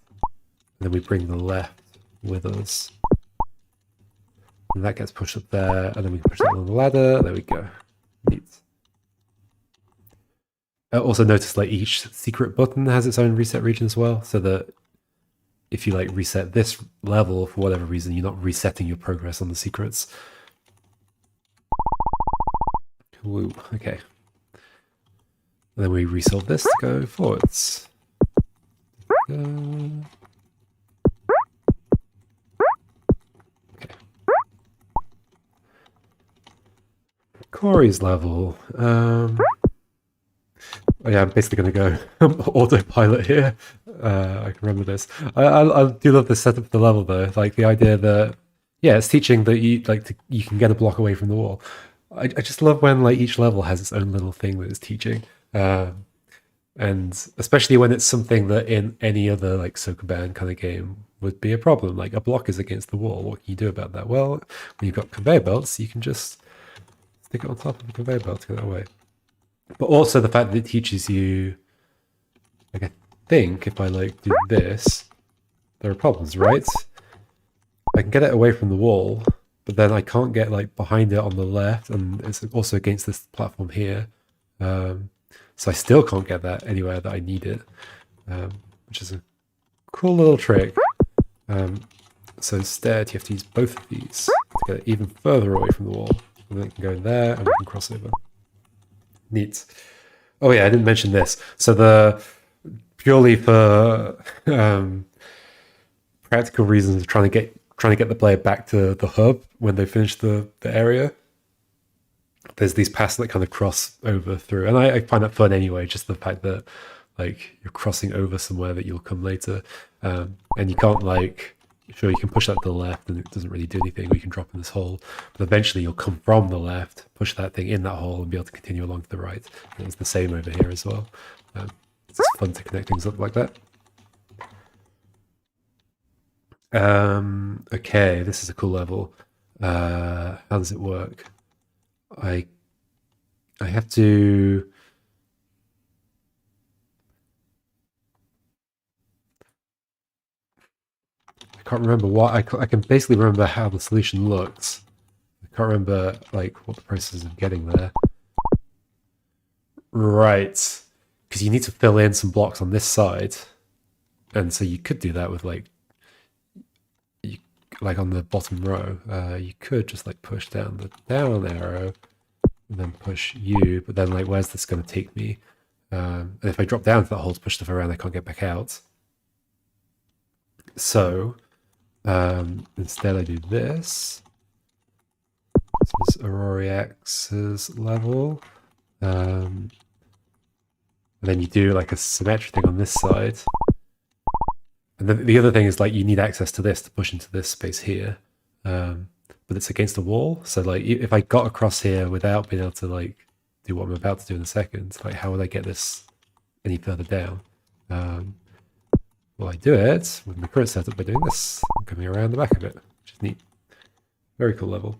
[SPEAKER 1] then we bring the left with us. And that gets pushed up there, and then we can push that on the ladder. There we go. Neat. I also noticed like each secret button has its own reset region as well, so that if you like reset this level for whatever reason, you're not resetting your progress on the secrets. Woo, okay. And then we resolve this to go forwards. Okay. Corey's level. Yeah, I'm basically going to go autopilot here. I can remember this. I do love the setup of the level though. Like the idea that, yeah, it's teaching that you can get a block away from the wall. I just love when like each level has its own little thing that it's teaching. And especially when it's something that in any other like Sokoban kind of game would be a problem. Like a block is against the wall. What can you do about that? Well, when you've got conveyor belts, you can just stick it on top of the conveyor belt to get that away. But also the fact that it teaches you, like I think if I like do this, there are problems, right? I can get it away from the wall, but then I can't get like behind it on the left, and it's also against this platform here. So I still can't get that anywhere that I need it, which is a cool little trick. So instead, you have to use both of these to get it even further away from the wall. And then it can go in there, and we can cross over. Neat. Oh yeah, I didn't mention this. So purely for practical reasons, trying to get the player back to the hub when they finish the area. There's these paths that kind of cross over through, and I find that fun anyway. Just the fact that like you're crossing over somewhere that you'll come later, and you can't like. Sure, you can push that to the left and it doesn't really do anything, or you can drop in this hole, but eventually you'll come from the left, push that thing in that hole and be able to continue along to the right. And it's the same over here as well. It's just fun to connect things up like that. Okay, this is a cool level. How does it work? I have to... I can't remember what I can basically remember how the solution looks. I can't remember like what the process of getting there. Right, because you need to fill in some blocks on this side, and so you could do that with like on the bottom row. You could just like push down the down arrow and then push U, but then like where's this going to take me? And if I drop down to that hole to push stuff around, I can't get back out. So instead I do this. This is Auroriax's level. And then you do like a symmetric thing on this side. And then the other thing is like you need access to this to push into this space here. But it's against the wall. So like if I got across here without being able to like do what I'm about to do in a second, like how would I get this any further down? Well, I do it with my current setup by doing this, coming around the back of it, which is neat. Very cool level.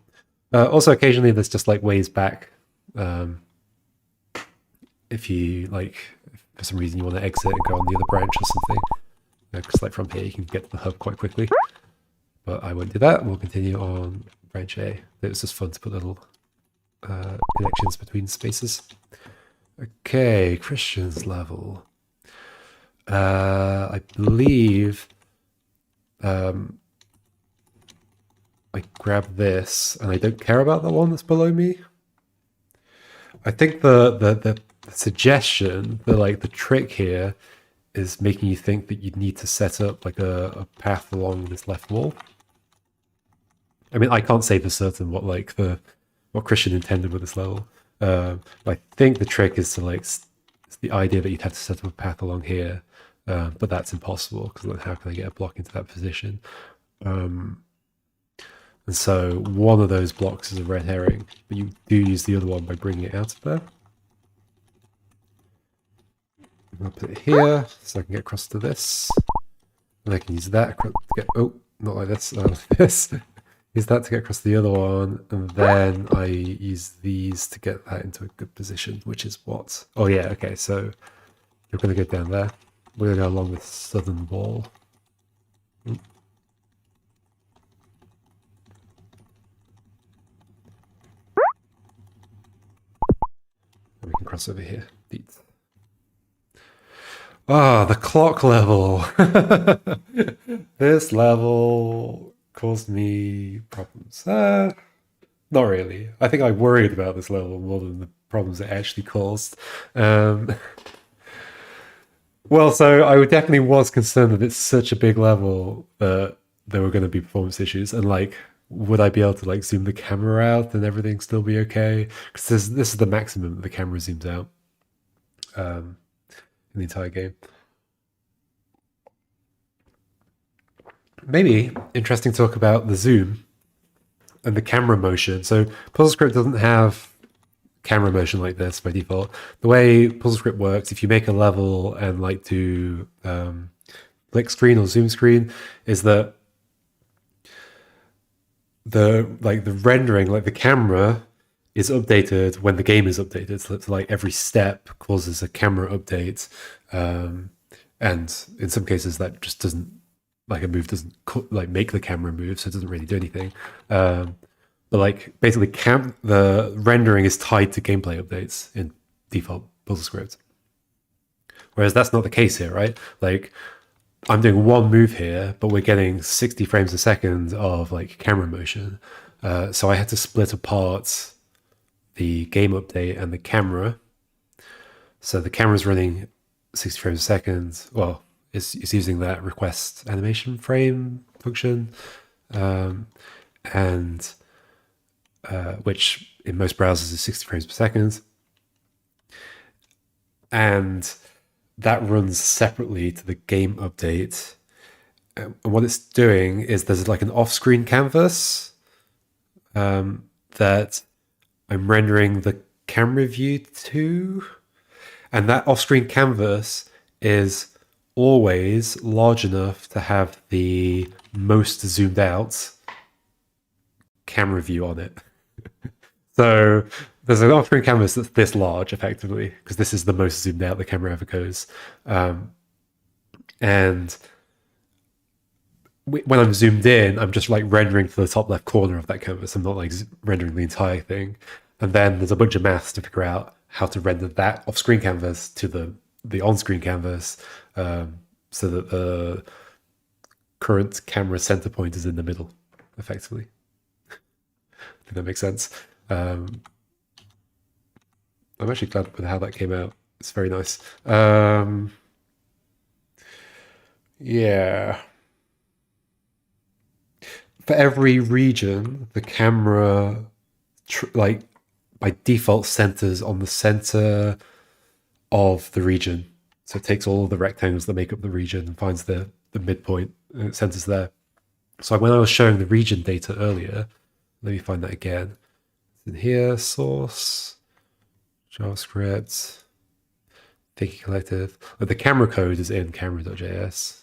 [SPEAKER 1] Also, occasionally there's just like ways back. If you like, if for some reason you want to exit and go on the other branch or something, because like from here you can get to the hub quite quickly. But I won't do that. We'll continue on branch A. It was just fun to put little connections between spaces. Okay, Kristian's level. I believe I grab this, and I don't care about the one that's below me. I think the suggestion, the trick here, is making you think that you'd need to set up like a path along this left wall. I mean, I can't say for certain what Kristian intended with this level. I think the trick is to it's the idea that you'd have to set up a path along here, but that's impossible because then how can I get a block into that position? And so one of those blocks is a red herring, but you do use the other one by bringing it out of there. I'll put it here so I can get across to this, and I can use that to get, oh, not like this, this. Use that to get across the other one, and then I use these to get that into a good position, which is what? Oh yeah, okay, so you're going to go down there. We're going to go along the southern wall. And we can cross over here. Neat. Ah, the clock level. This level caused me problems. Not really. I think I worried about this level more than the problems it actually caused. Well, so I definitely was concerned that it's such a big level that there were going to be performance issues, and would I be able to zoom the camera out and everything still be okay? Because this is the maximum that the camera zooms out in the entire game. Maybe interesting to talk about the zoom and the camera motion. So PuzzleScript doesn't have camera motion like this by default. The way PuzzleScript works, if you make a level and do click screen or zoom screen, is that the rendering, the camera is updated when the game is updated. So every step causes a camera update, and in some cases that just doesn't. A move doesn't make the camera move, so it doesn't really do anything. But basically, the rendering is tied to gameplay updates in default PuzzleScript. Whereas that's not the case here, right? I'm doing one move here, but we're getting 60 frames a second of camera motion. So I had to split apart the game update and the camera. So the camera's running 60 frames a second. Well, it's using that request animation frame function, which in most browsers is 60 frames per second. And that runs separately to the game update. And what it's doing is there's an off-screen canvas that I'm rendering the camera view to. And that off-screen canvas is always large enough to have the most zoomed out camera view on it. So there's an off-screen canvas that's this large, effectively, because this is the most zoomed out the camera ever goes. And when I'm zoomed in, I'm just rendering to the top left corner of that canvas. I'm not rendering the entire thing. And then there's a bunch of maths to figure out how to render that off-screen canvas to the on-screen canvas, so that the current camera center point is in the middle, effectively. I think that makes sense. I'm actually glad with how that came out. It's very nice. Yeah. For every region, the camera by default centers on the center of the region. So it takes all of the rectangles that make up the region and finds the midpoint and it centers there. So when I was showing the region data earlier, let me find that again. It's in here, source, JavaScript, Thinky Collective. But the camera code is in camera.js.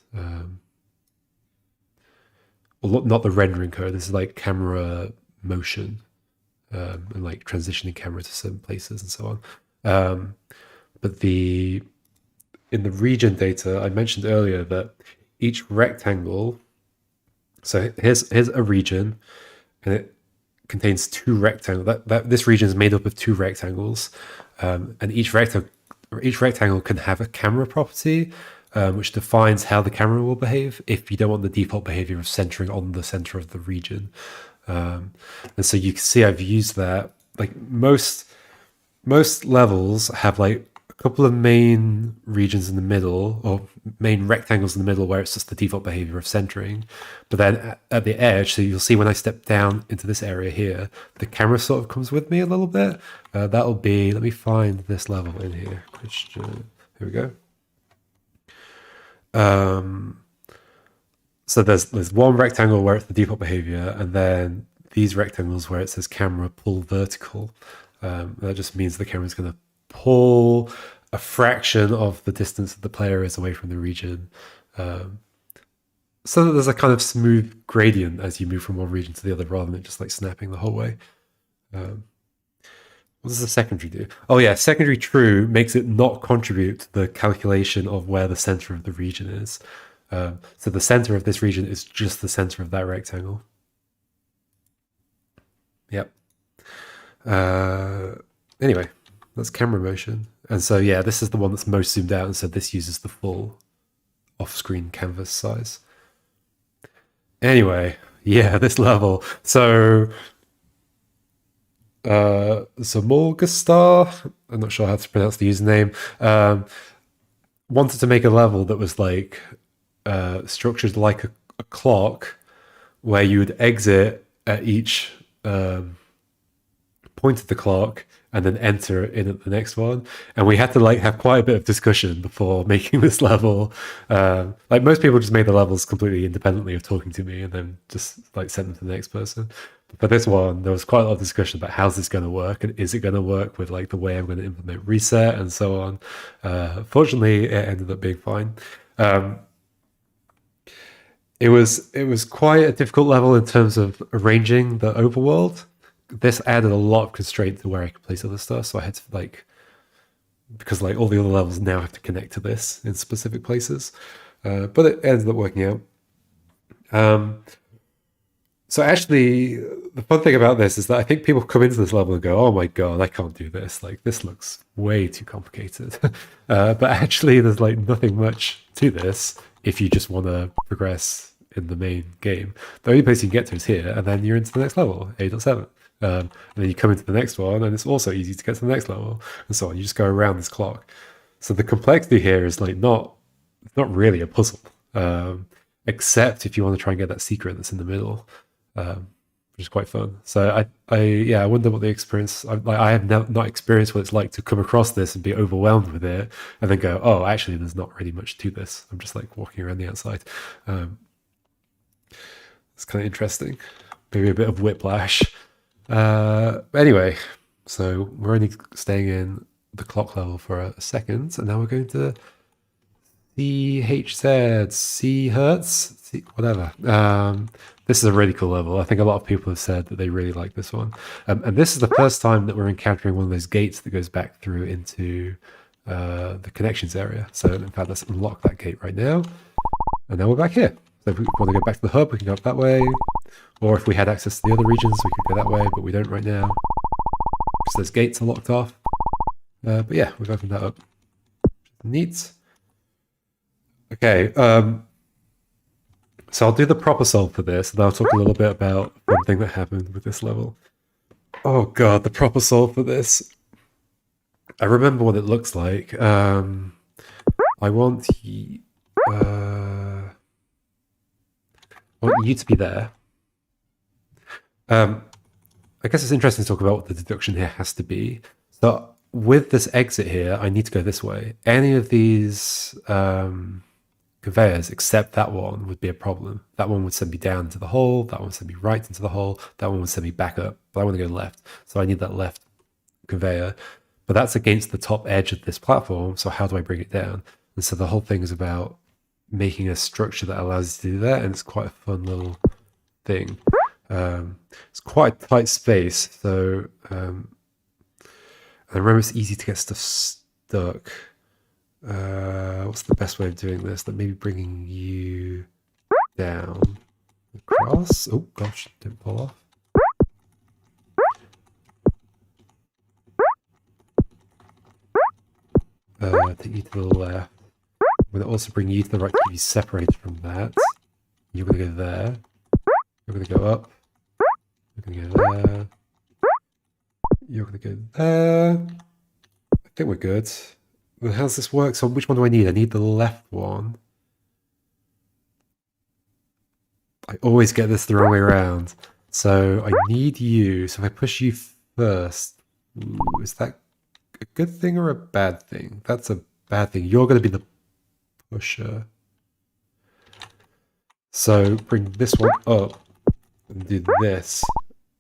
[SPEAKER 1] Well, not the rendering code. This is like camera motion and like transitioning camera to certain places and so on. But in the region data, I mentioned earlier that each rectangle, so here's a region, and it contains two rectangles. This region is made up of two rectangles, and each rectangle can have a camera property, which defines how the camera will behave if you don't want the default behavior of centering on the center of the region. And so you can see I've used that. Like most levels have like a couple of main regions in the middle, or main rectangles in the middle, where it's just the default behavior of centering. But then at the edge, so you'll see when I step down into this area here, the camera sort of comes with me a little bit. That'll be, let me find this level in here. Kristian, here we go. So there's one rectangle where it's the default behavior, and then these rectangles where it says camera pull vertical. That just means the camera's going to pull a fraction of the distance that the player is away from the region, so that there's a kind of smooth gradient as you move from one region to the other, rather than just like snapping the whole way. What does the secondary do? Oh yeah, secondary true makes it not contribute to the calculation of where the center of the region is. So the center of this region is just the center of that rectangle. Yep. Anyway, that's camera motion. And so, yeah, this is the one that's most zoomed out. And so this uses the full off-screen canvas size. Anyway, yeah, this level. So, Zomulgustar, I'm not sure how to pronounce the username, wanted to make a level that was like structured like a clock, where you would exit at each point of the clock and then enter in at the next one. And we had to like have quite a bit of discussion before making this level. Like most people just made the levels completely independently of talking to me and then just like sent them to the next person. But for this one, there was quite a lot of discussion about how's this going to work, and is it going to work with like the way I'm going to implement reset and so on. Fortunately, it ended up being fine. It was quite a difficult level in terms of arranging the overworld. This added a lot of constraint to where I could place other stuff, so I had to like, because like all the other levels now have to connect to this in specific places, but it ended up working out. So actually, the fun thing about this is that I think people come into this level and go, "Oh my god, I can't do this! Like this looks way too complicated." But actually, there's like nothing much to this if you just want to progress in the main game. The only place you can get to is here, and then you're into the next level, 8.7. And then you come into the next one, and it's also easy to get to the next level, and so on. You just go around this clock. So the complexity here is like not really a puzzle, except if you want to try and get that secret that's in the middle, which is quite fun. So I wonder what the experience. I have not experienced what it's like to come across this and be overwhelmed with it, and then go, oh, actually, there's not really much to this. I'm just like walking around the outside. It's kind of interesting. Maybe a bit of whiplash. Anyway, so we're only staying in the clock level for a second, and now we're going to C hertz, whatever. This is a really cool level. I think a lot of people have said that they really like this one. And this is the first time that we're encountering one of those gates that goes back through into the connections area. So in fact, let's unlock that gate right now. And now we're back here. So if we want to go back to the hub, we can go up that way. Or if we had access to the other regions, we could go that way, but we don't right now, because those gates are locked off. But yeah, we've opened that up. Neat. Okay, so I'll do the proper solve for this, and I'll talk a little bit about one thing that happened with this level. Oh god, the proper solve for this. I remember what it looks like. I want you to be there. I guess it's interesting to talk about what the deduction here has to be. So with this exit here, I need to go this way. Any of these conveyors except that one would be a problem. That one would send me down into the hole, that one would send me right into the hole, that one would send me back up, but I want to go left. So I need that left conveyor. But that's against the top edge of this platform, so how do I bring it down? And so the whole thing is about making a structure that allows you to do that, and it's quite a fun little thing. It's quite a tight space, so I remember it's easy to get stuff stuck. What's the best way of doing this? Like maybe bringing you down across. Oh gosh, didn't fall off. Take you to the left. I'm going to also bring you to the right to keep you separated from that. You're going to go there. You're going to go up. You're going to go there. You're going to go there. I think we're good. Well, how does this work? So which one do I need? I need the left one. I always get this the wrong way around. So I need you. So if I push you first, is that a good thing or a bad thing? That's a bad thing. You're going to be the pusher. So bring this one up and do this,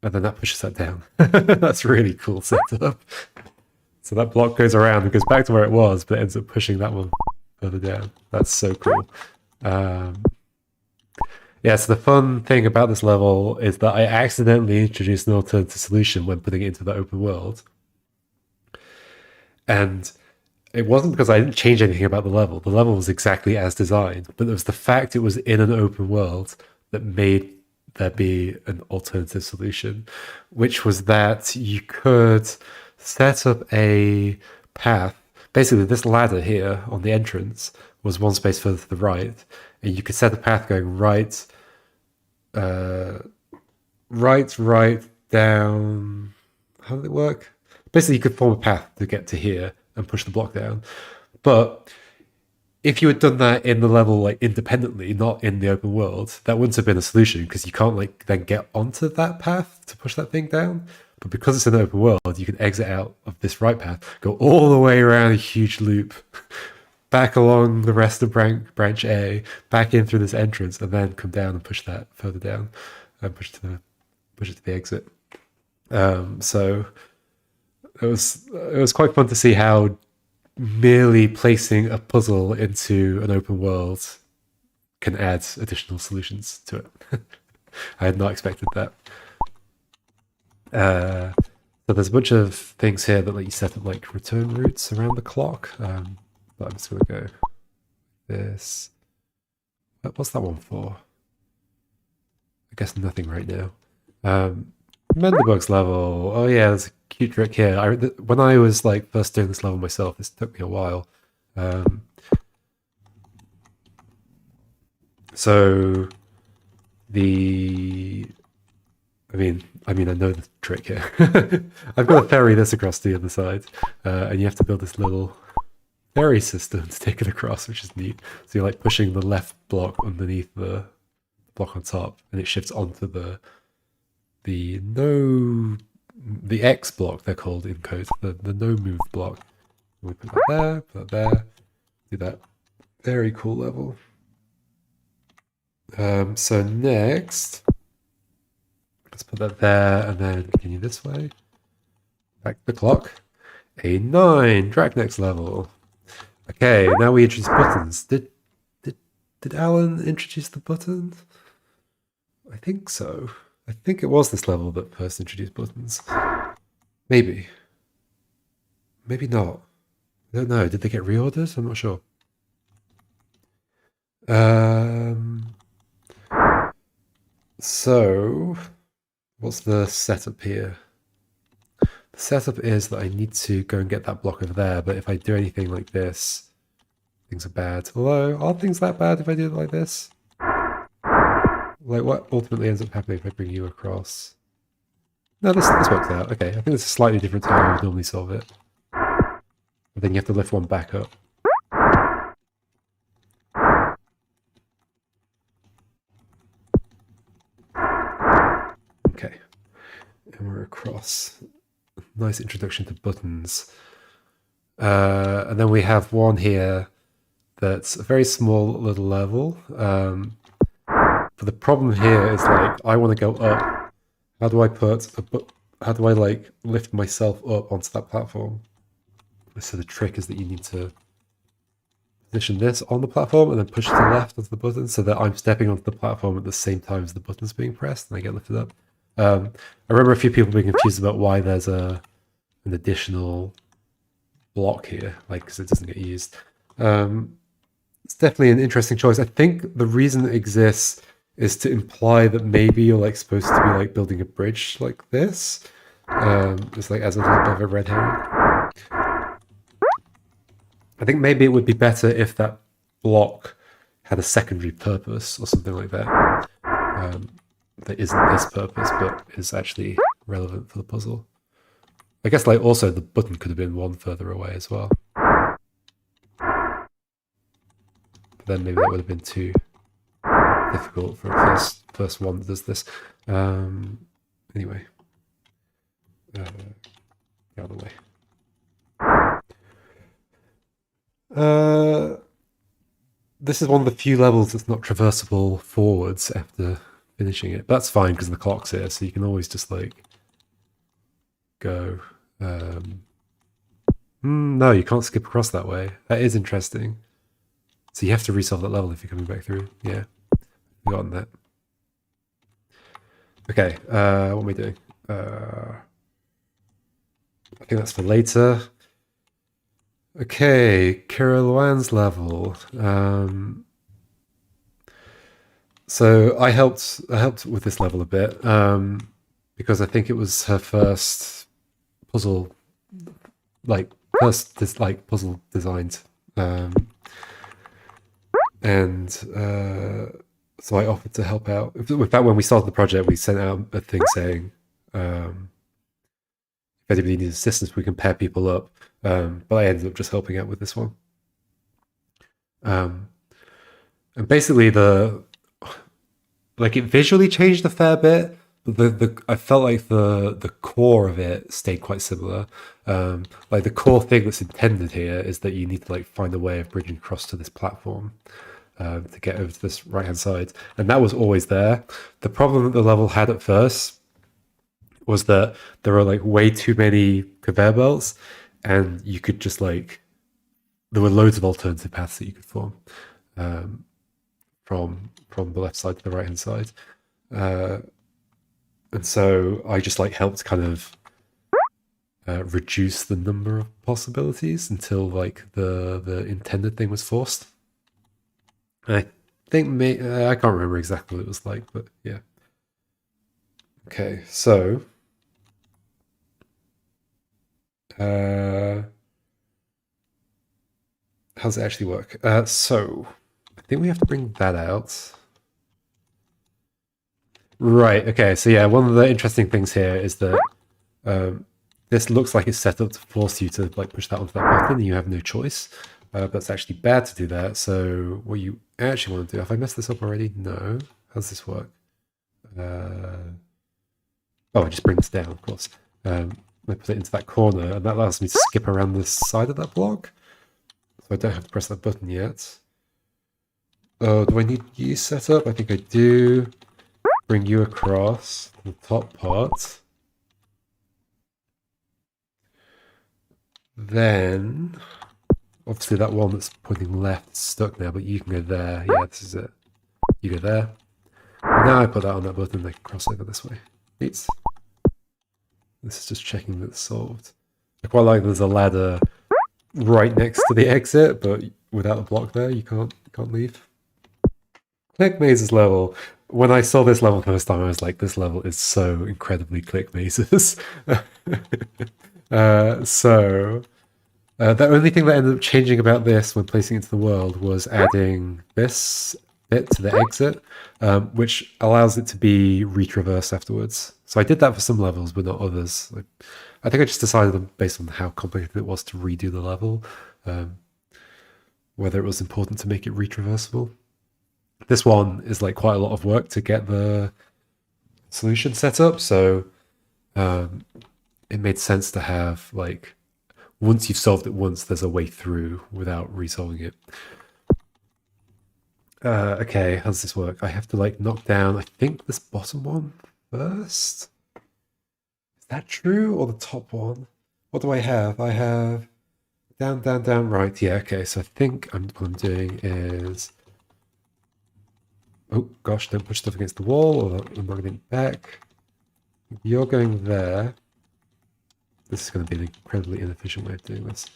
[SPEAKER 1] and then that pushes that down. That's really cool setup. So that block goes around and goes back to where it was, but it ends up pushing that one further down. That's so cool. Yeah, so the fun thing about this level is that I accidentally introduced an alternative solution when putting it into the open world. And it wasn't because I didn't change anything about the level. The level was exactly as designed, but it was the fact it was in an open world that made there be an alternative solution, which was that you could set up a path. Basically, this ladder here on the entrance was one space further to the right, and you could set a path going right, right, down. How did it work? Basically, you could form a path to get to here and push the block down. But if you had done that in the level like independently, not in the open world, that wouldn't have been a solution because you can't like then get onto that path to push that thing down. But because it's an open world, you can exit out of this right path, go all the way around a huge loop, back along the rest of branch A, back in through this entrance, and then come down and push that further down and push it to the exit. So it was quite fun to see how merely placing a puzzle into an open world can add additional solutions to it. I had not expected that. So there's a bunch of things here that let you set up like return routes around the clock. But I'm just going to go this. What's that one for? I guess nothing right now. Menderbug's level. Oh yeah, there's a cute trick here. When I was like first doing this level myself, this took me a while. So I know the trick here. I've got to ferry this across the other side, and you have to build this little ferry system to take it across, which is neat. So you're like pushing the left block underneath the block on top, and it shifts onto the X block, they're called in code, the no move block. We put that there, do that. Very cool level. So next, let's put that there and then continue this way. Back to the clock. A 9 Draknek's level. Okay, now we introduce buttons. Did Alan introduce the buttons? I think so. I think it was this level that first introduced buttons. Maybe. Maybe not. I don't know. Did they get reordered? I'm not sure. So, what's the setup here? The setup is that I need to go and get that block over there, but if I do anything like this, things are bad. Although, are things that bad if I do it like this? Like, what ultimately ends up happening if I bring you across? No, this works out. Okay, I think it's a slightly different how I would normally solve it. But then you have to lift one back up. Okay, and we're across. Nice introduction to buttons. And then we have one here that's a very small little level. But the problem here is like I want to go up. How do I how do I like lift myself up onto that platform? So the trick is that you need to position this on the platform and then push to the left onto the button so that I'm stepping onto the platform at the same time as the button's being pressed and I get lifted up. I remember a few people being confused about why there's an additional block here, like because it doesn't get used. It's definitely an interesting choice. I think the reason it exists is to imply that maybe you're like supposed to be like building a bridge like this. It's like as a little bit of a red herring. I think maybe it would be better if that block had a secondary purpose or something like that. That isn't this purpose, but is actually relevant for the puzzle. I guess like also the button could have been one further away as well. But then maybe that would have been too difficult for a first one that does this. Anyway. Get out of the way. This is one of the few levels that's not traversable forwards after finishing it. That's fine because the clock's here, so you can always just like go. No, you can't skip across that way. That is interesting. So you have to resolve that level if you're coming back through. Yeah, forgotten that. Okay, what am I doing? I think that's for later. Okay, KirraLuan's level. So I helped with this level a bit because I think it was her first puzzle, puzzle designed, and so I offered to help out. In fact, when we started the project, we sent out a thing saying if anybody needs assistance, we can pair people up. But I ended up just helping out with this one. And basically it visually changed a fair bit, but I felt like the core of it stayed quite similar. Like the core thing that's intended here is that you need to like find a way of bridging across to this platform to get over to this right-hand side. And that was always there. The problem that the level had at first was that there were like way too many conveyor belts, and you could just like there were loads of alternative paths that you could form from the left side to the right hand side, and so I just like helped kind of reduce the number of possibilities until like the intended thing was forced. And I think I can't remember exactly what it was like, but yeah. Okay, so how does it actually work? So I think we have to bring that out. Right, okay, so yeah, one of the interesting things here is that this looks like it's set up to force you to like push that onto that button and you have no choice. But it's actually bad to do that. So what you actually want to do, have I messed this up already? No. How does this work? Oh, I just bring this down, of course. I put it into that corner, and that allows me to skip around the side of that block. So I don't have to press that button yet. Oh, do I need you set up? I think I do. Bring you across the top part. Then, obviously that one that's pointing left is stuck now, but you can go there. Yeah, this is it. You go there. And now I put that on that button, they can cross over this way. Neat. This is just checking that it's solved. I quite like there's a ladder right next to the exit, but without a block there, you can't leave. ClickMazes level. When I saw this level first time, I was like, this level is so incredibly ClickMazes. The only thing that ended up changing about this when placing it into the world was adding this bit to the exit, which allows it to be retraversed afterwards. So I did that for some levels, but not others. I think I just decided based on how complicated it was to redo the level, whether it was important to make it retraversable. This one is like quite a lot of work to get the solution set up, so it made sense to have like once you've solved it once, there's a way through without resolving it. Okay, how does this work? I have to like knock down, I think, this bottom one first. Is that true? Or the top one? What do I have? I have down, down, down, right. Yeah, okay, so I think what I'm doing is... Oh gosh, don't push stuff against the wall or I'm not getting it back. You're going there. This is going to be an incredibly inefficient way of doing this.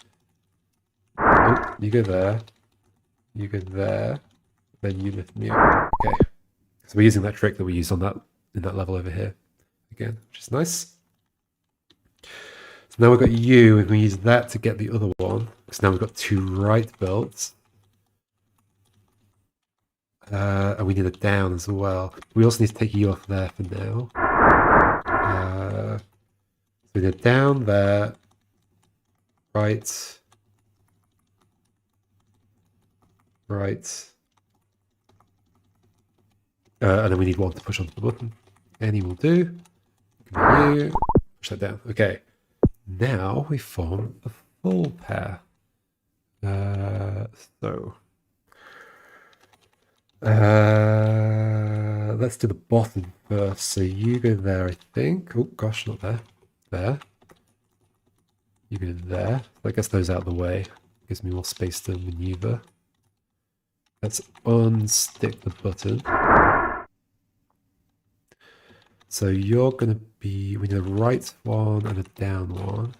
[SPEAKER 1] Oh, you go there. You go there. Then you lift me up. Okay. So we're using that trick that we used on that in that level over here again, which is nice. So now we've got you, and we use that to get the other one. Because now we've got 2 right belts. And we need a down as well. We also need to take you off there for now. So we need a down there. Right. Right. And then we need one to push onto the button. Any will do. You push that down. Okay. Now we form a full pair. Let's do the bottom first. So you go there, I think. Oh gosh, not there. There. You go there. That gets those out of the way. Gives me more space to maneuver. Let's unstick the button. So you're going to be... We need a right one and a down one.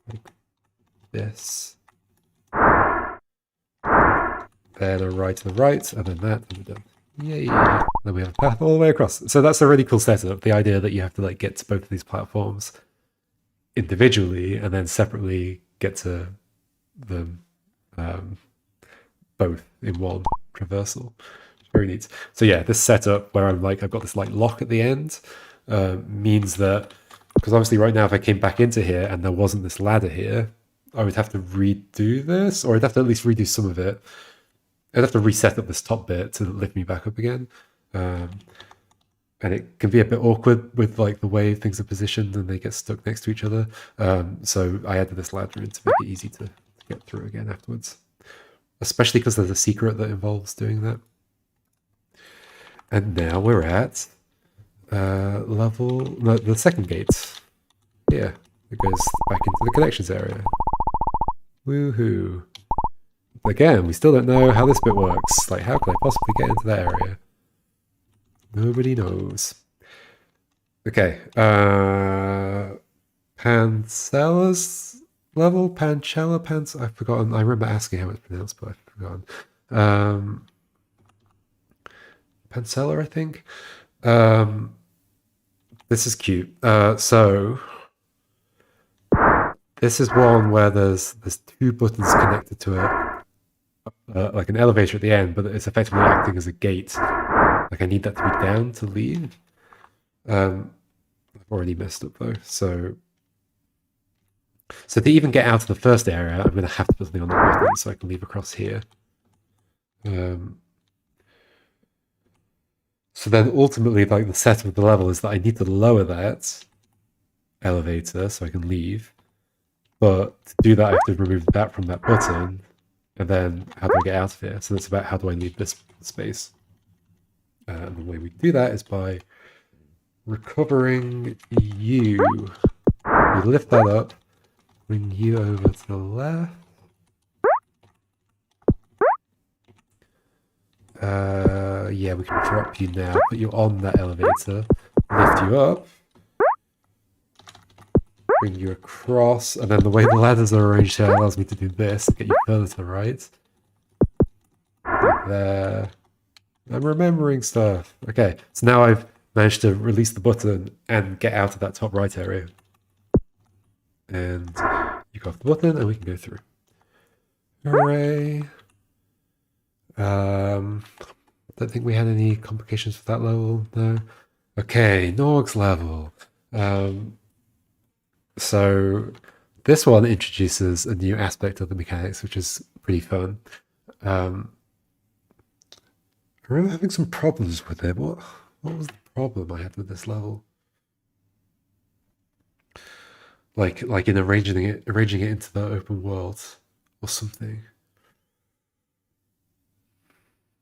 [SPEAKER 1] Like this. Then a right to the right, and then that, and we're done. Yay! Then we have a path all the way across. So that's a really cool setup. The idea that you have to like get to both of these platforms individually, and then separately get to them both in one traversal. Very neat. So yeah, this setup where I've got this like lock at the end means that, because obviously right now if I came back into here and there wasn't this ladder here, I would have to redo this, or I'd have to at least redo some of it. I'd have to reset up this top bit to lift me back up again. And it can be a bit awkward with like the way things are positioned and they get stuck next to each other. So I added this ladder in to make it easy to get through again afterwards. Especially because there's a secret that involves doing that. And now we're at the second gate. Yeah, it goes back into the connections area. Woohoo. Again, we still don't know how this bit works. Like, how can I possibly get into that area? Nobody knows. Okay. Pancelor's level? Pancelor? I've forgotten. I remember asking how it's pronounced, but I've forgotten. Pancelor, I think. This is cute. So this is one where there's 2 buttons connected to it. Like an elevator at the end, but it's effectively acting as a gate. Like I need that to be down to leave. I've already messed up though. So to even get out of the first area, I'm going to have to put something on the button so I can leave across here. So then ultimately, like the setup of the level is that I need to lower that elevator so I can leave. But to do that, I have to remove that from that button. And then how do I get out of here? So that's about how do I leave this space. And the way we do that is by recovering you. We lift that up, bring you over to the left. Yeah, we can drop you now, put you on that elevator, lift you up, bring you across, and then the way the ladders are arranged here allows me to do this, get you further to the right. There. I'm remembering stuff. Okay, so now I've managed to release the button and get out of that top right area. And you go off the button and we can go through. Hooray. Don't think we had any complications for that level, no. Okay, Norgg's level. So this one introduces a new aspect of the mechanics, which is pretty fun. I remember having some problems with it. What was the problem I had with this level? like in arranging it into the open world or something.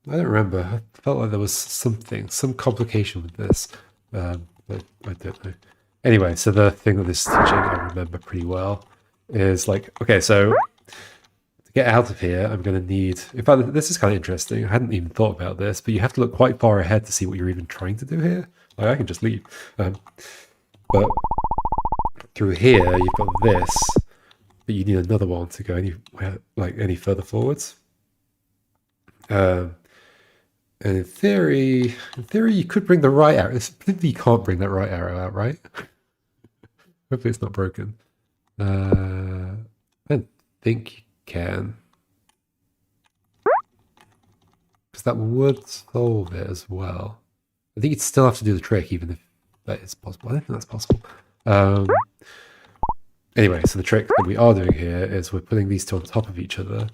[SPEAKER 1] I don't remember. I felt like there was some complication with this, but I don't know. Anyway, so the thing that this is teaching I remember pretty well is like, okay, so to get out of here, I'm going to need... In fact, this is kind of interesting. I hadn't even thought about this, but you have to look quite far ahead to see what you're even trying to do here. Like, I can just leave. But through here, you've got this, but you need another one to go any further forwards. And in theory, you could bring the right arrow. You can't bring that right arrow out, right? Hopefully it's not broken. I don't think you can. Because that would solve it as well. I think you'd still have to do the trick, even if that is possible. I don't think that's possible. Anyway, so the trick that we are doing here is we're putting these two on top of each other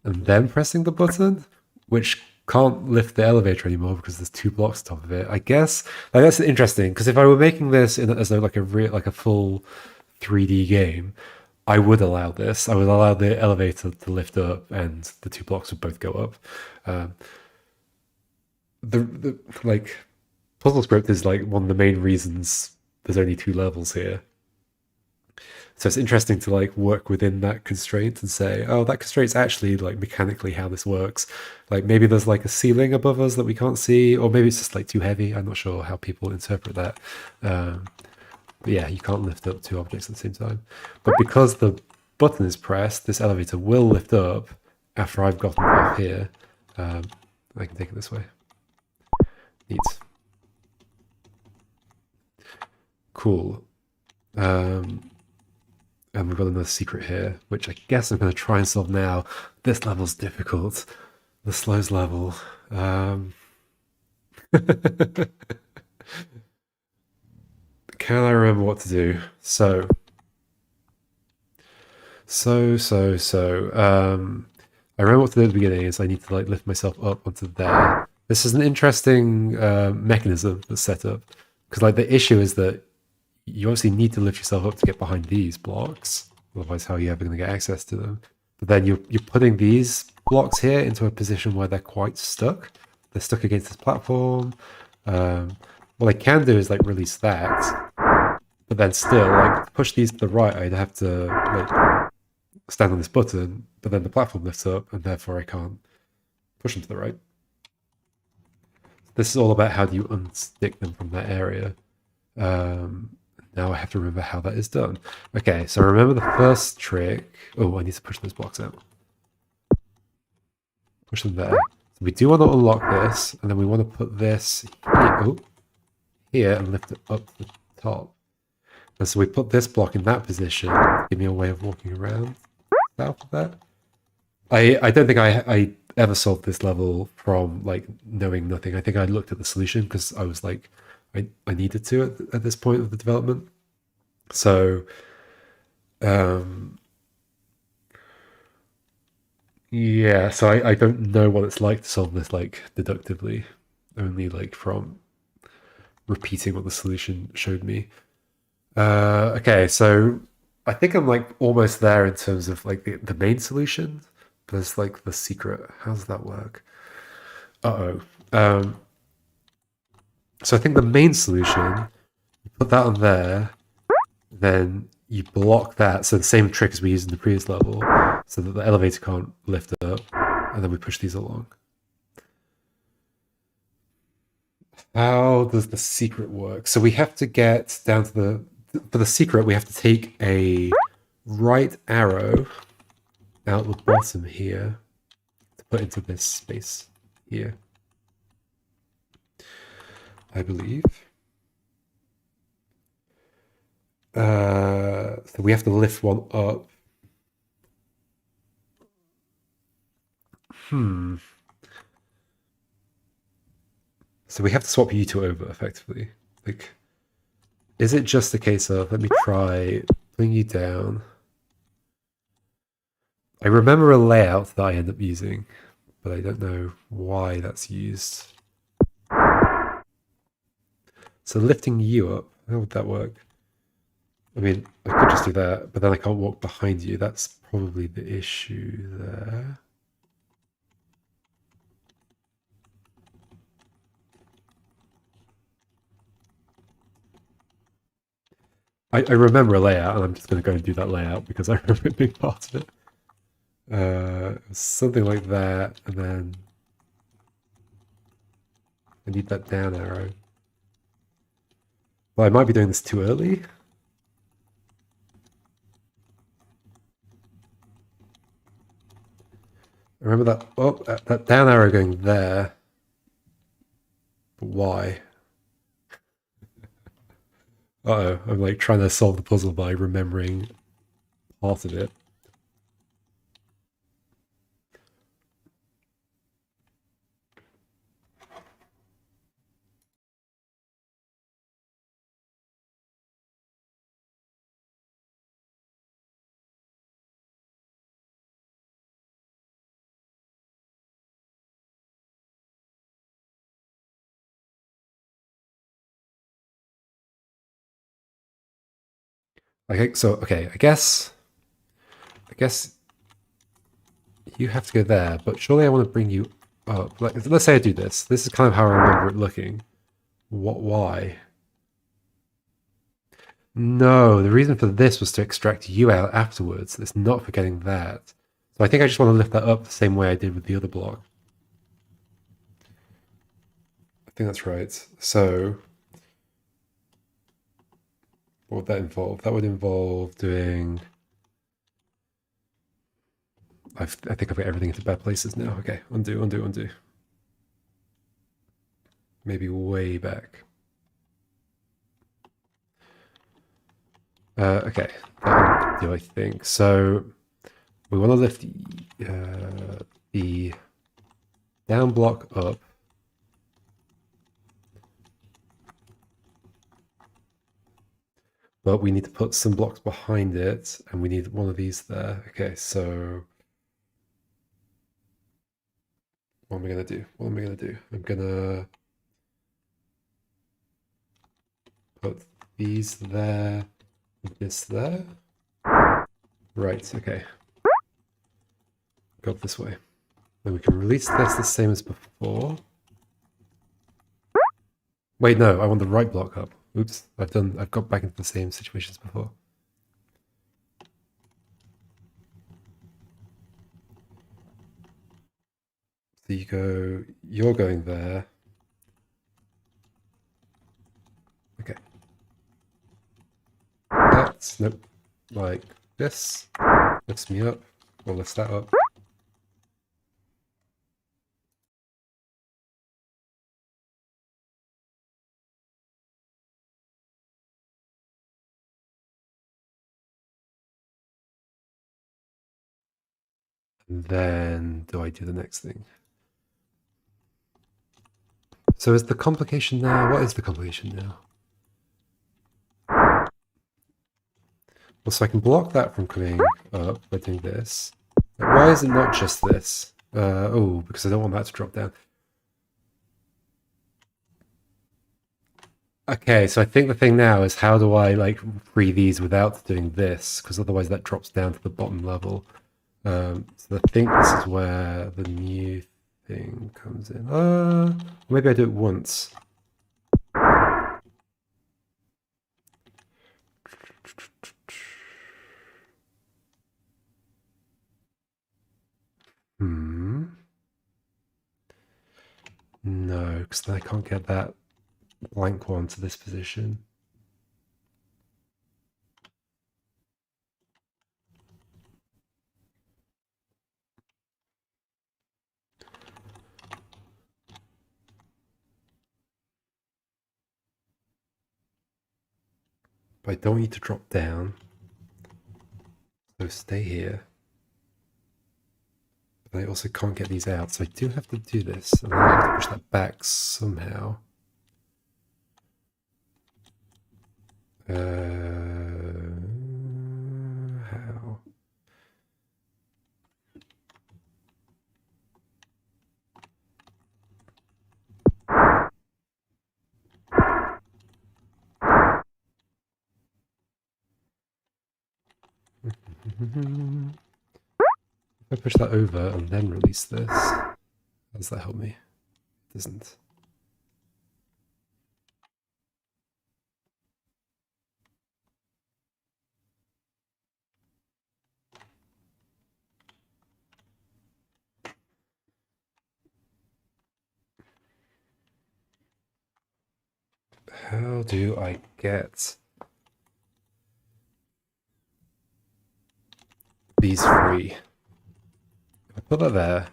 [SPEAKER 1] and then pressing the button, which can't lift the elevator anymore because there's two blocks on top of it. I guess like that's interesting because if I were making this as though like a full 3D game, I would allow this. I would allow the elevator to lift up and the two blocks would both go up. The like PuzzleScript is like one of the main reasons there's only 2 levels here. So it's interesting to like work within that constraint and say, oh, that constraint's actually like mechanically how this works. Like maybe there's like a ceiling above us that we can't see, or maybe it's just like too heavy. I'm not sure how people interpret that. But yeah, you can't lift up 2 objects at the same time. But because the button is pressed, this elevator will lift up after I've gotten off here. I can take it this way. Neat. Cool. And we've got another secret here, which I guess I'm going to try and solve now. This level's difficult. The slows level. Can I remember what to do? I remember what to do at the beginning is I need to like lift myself up onto there. This is an interesting mechanism that's set up. Because like the issue is that you obviously need to lift yourself up to get behind these blocks. Otherwise, how are you ever going to get access to them? But then you're putting these blocks here into a position where they're quite stuck. They're stuck against this platform. What I can do is like release that. But then still, like to push these to the right, I'd have to like stand on this button. But then the platform lifts up, and therefore I can't push them to the right. This is all about how do you unstick them from that area. Now I have to remember how that is done. Okay, so remember the first trick. Oh, I need to push those blocks out. Push them there. So we do want to unlock this, and then we want to put this here and lift it up to the top. And so we put this block in that position. Give me a way of walking around south of that. I don't think I ever solved this level from like knowing nothing. I think I looked at the solution because I was like, I needed to at this point of the development. So, yeah, so I don't know what it's like to solve this like deductively, only like from repeating what the solution showed me. Okay, so I think I'm like almost there in terms of like the main solution. But there's like the secret. How does that work? So I think the main solution, you put that on there, then you block that. So the same trick as we used in the previous level, so that the elevator can't lift it up, and then we push these along. How does the secret work? So we have to get down to for the secret, we have to take a right arrow out the bottom here to put into this space here, I believe. So we have to lift one up. So we have to swap you two over, effectively. Like, is it just a case of, let me try putting you down. I remember a layout that I end up using, but I don't know why that's used. So lifting you up, how would that work? I mean, I could just do that, but then I can't walk behind you. That's probably the issue there. I remember a layout, and I'm just going to go and do that layout because I remember it being part of it. Something like that, and then I need that down arrow. Well, I might be doing this too early. Remember that? Oh, that down arrow going there. But why? Uh-oh, I'm like trying to solve the puzzle by remembering part of it. Okay, I guess you have to go there, but surely I want to bring you up. Like, let's say I do this. This is kind of how I remember it looking. Why? No, the reason for this was to extract you out afterwards. It's not for getting that. So I think I just want to lift that up the same way I did with the other block. I think that's right. So what would that involve? That would involve doing... I think I've got everything into bad places now. Okay, undo, undo, undo. Maybe way back. Okay, that'll do, I think. So we want to lift the down block up. But we need to put some blocks behind it, and we need one of these there. Okay, so what am I going to do? What am I going to do? I'm going to put these there, this there. Right, okay. Go up this way. Then we can release this the same as before. Wait, no, I want the right block up. Oops, I've got back into the same situation as before. So you're going there. Okay. That's, nope, like this. Lifts me up, or lifts that up. And then do I do the next thing? So is the complication now? What is the complication now? Well, so I can block that from coming up by doing this. Why is it not just this? Oh, because I don't want that to drop down. Okay, so I think the thing now is how do I like free these without doing this? Because otherwise that drops down to the bottom level. So I think this is where the new thing comes in. Maybe I do it once. No, because then I can't get that blank one to this position. But I don't need to drop down. So stay here. But I also can't get these out, so I do have to do this. And I have to push that back somehow. How? If I push that over and then release this, how does that help me? It doesn't. How do I get these free? If I put that there,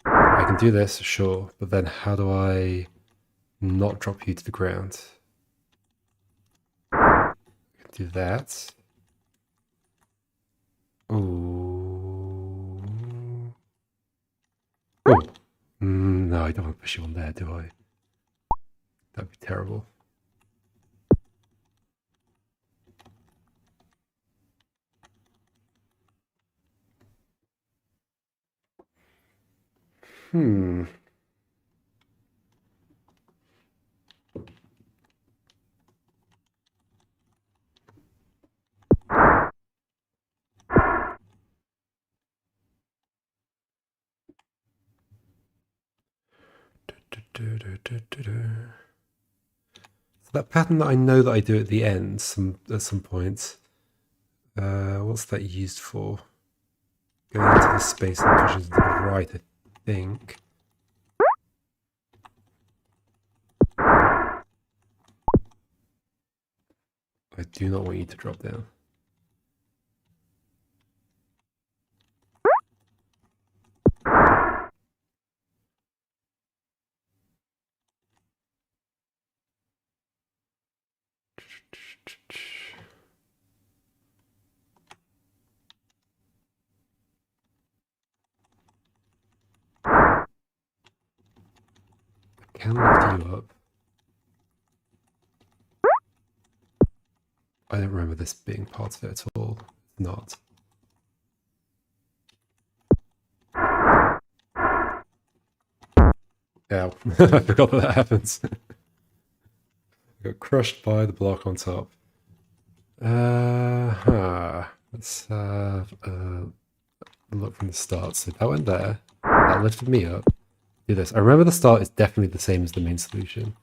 [SPEAKER 1] I can do this, sure, but then how do I not drop you to the ground? I can do that. Oh. Oh. No, I don't want to push you on there, do I? That'd be terrible. So that pattern that I know that I do at the end, at some point, what's that used for? Going into the space and pushing to the right, I think. I do not want you to drop down. I can lift you up. I don't remember this being part of it at all. It's not. Ow. I forgot that happens. I got crushed by the block on top. Let's have a look from the start. So that went there. That lifted me up. Do this. I remember the start is definitely the same as the main solution.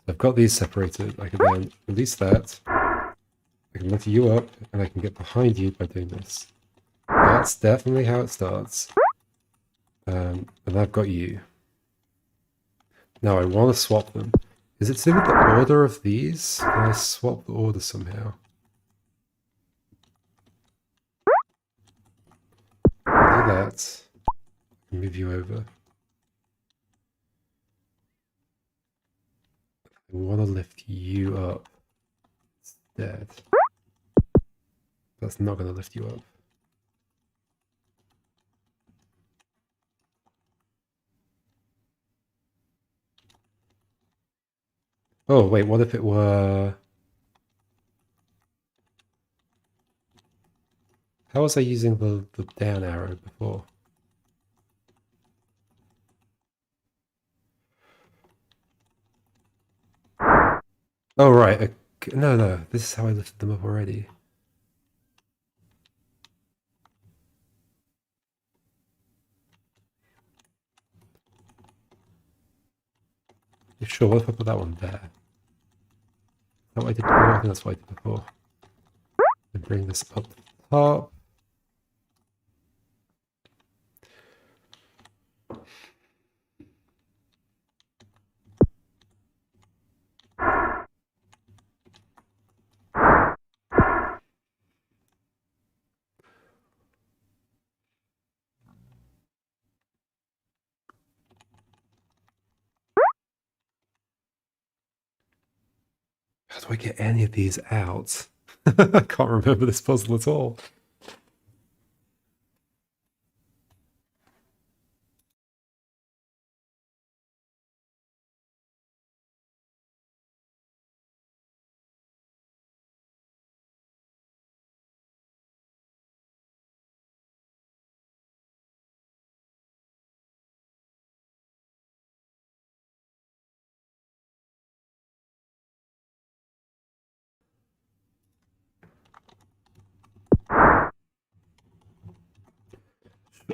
[SPEAKER 1] I've got these separated. I can then release that. I can lift you up, and I can get behind you by doing this. That's definitely how it starts. And I've got you. Now I want to swap them. Is it to do with the order of these? Can I swap the order somehow? I'll do that. Move you over. I want to lift you up instead. That's not going to lift you up. Oh, wait, what if it were... How was I using the down arrow before? Oh, right. Okay. No. This is how I lifted them up already. Sure, what if I put that one there? Is that what I did before? I think that's what I did before. And bring this up to the top. How do I get any of these out? I can't remember this puzzle at all.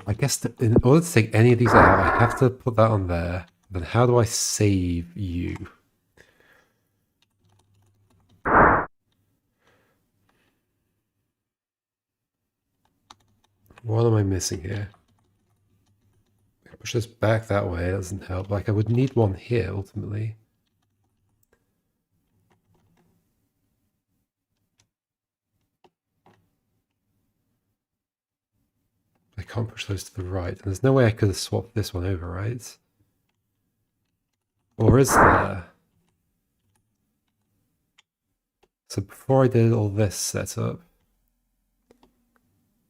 [SPEAKER 1] I guess in order to take any of these out, I have to put that on there. Then how do I save you? What am I missing here? Push this back that way, that doesn't help. Like, I would need one here, ultimately. I can't push those to the right. And there's no way I could have swapped this one over, right? Or is there? So before I did all this setup,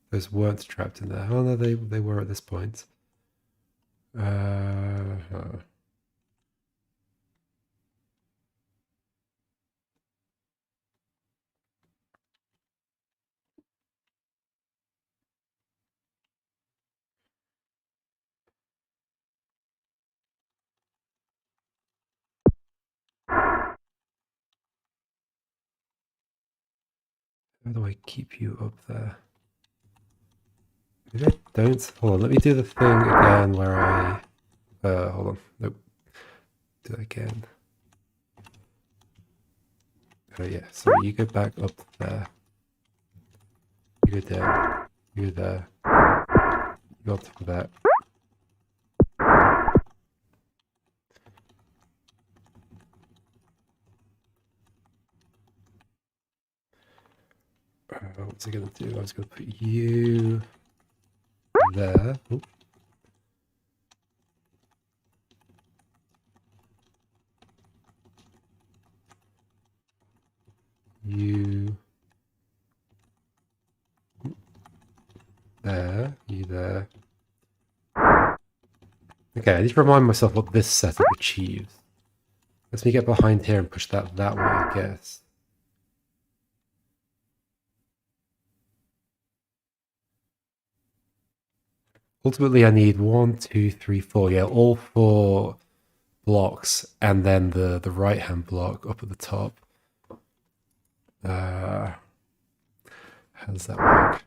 [SPEAKER 1] those weren't trapped in there. Oh no, they were at this point. How do I keep you up there? Maybe I don't. Hold on, let me do the thing again where I... hold on. Nope. Do it again. Oh yeah, so you go back up there. You go down. You go there. You go up to that. What's it going to do? I was going to put you there. Oop. You there. You there. Okay, I need to remind myself what this setup achieves. Let me get behind here and push that way, I guess. Ultimately, I need 1, 2, 3, 4. Yeah, all 4 blocks, and then the right-hand block up at the top. How does that work?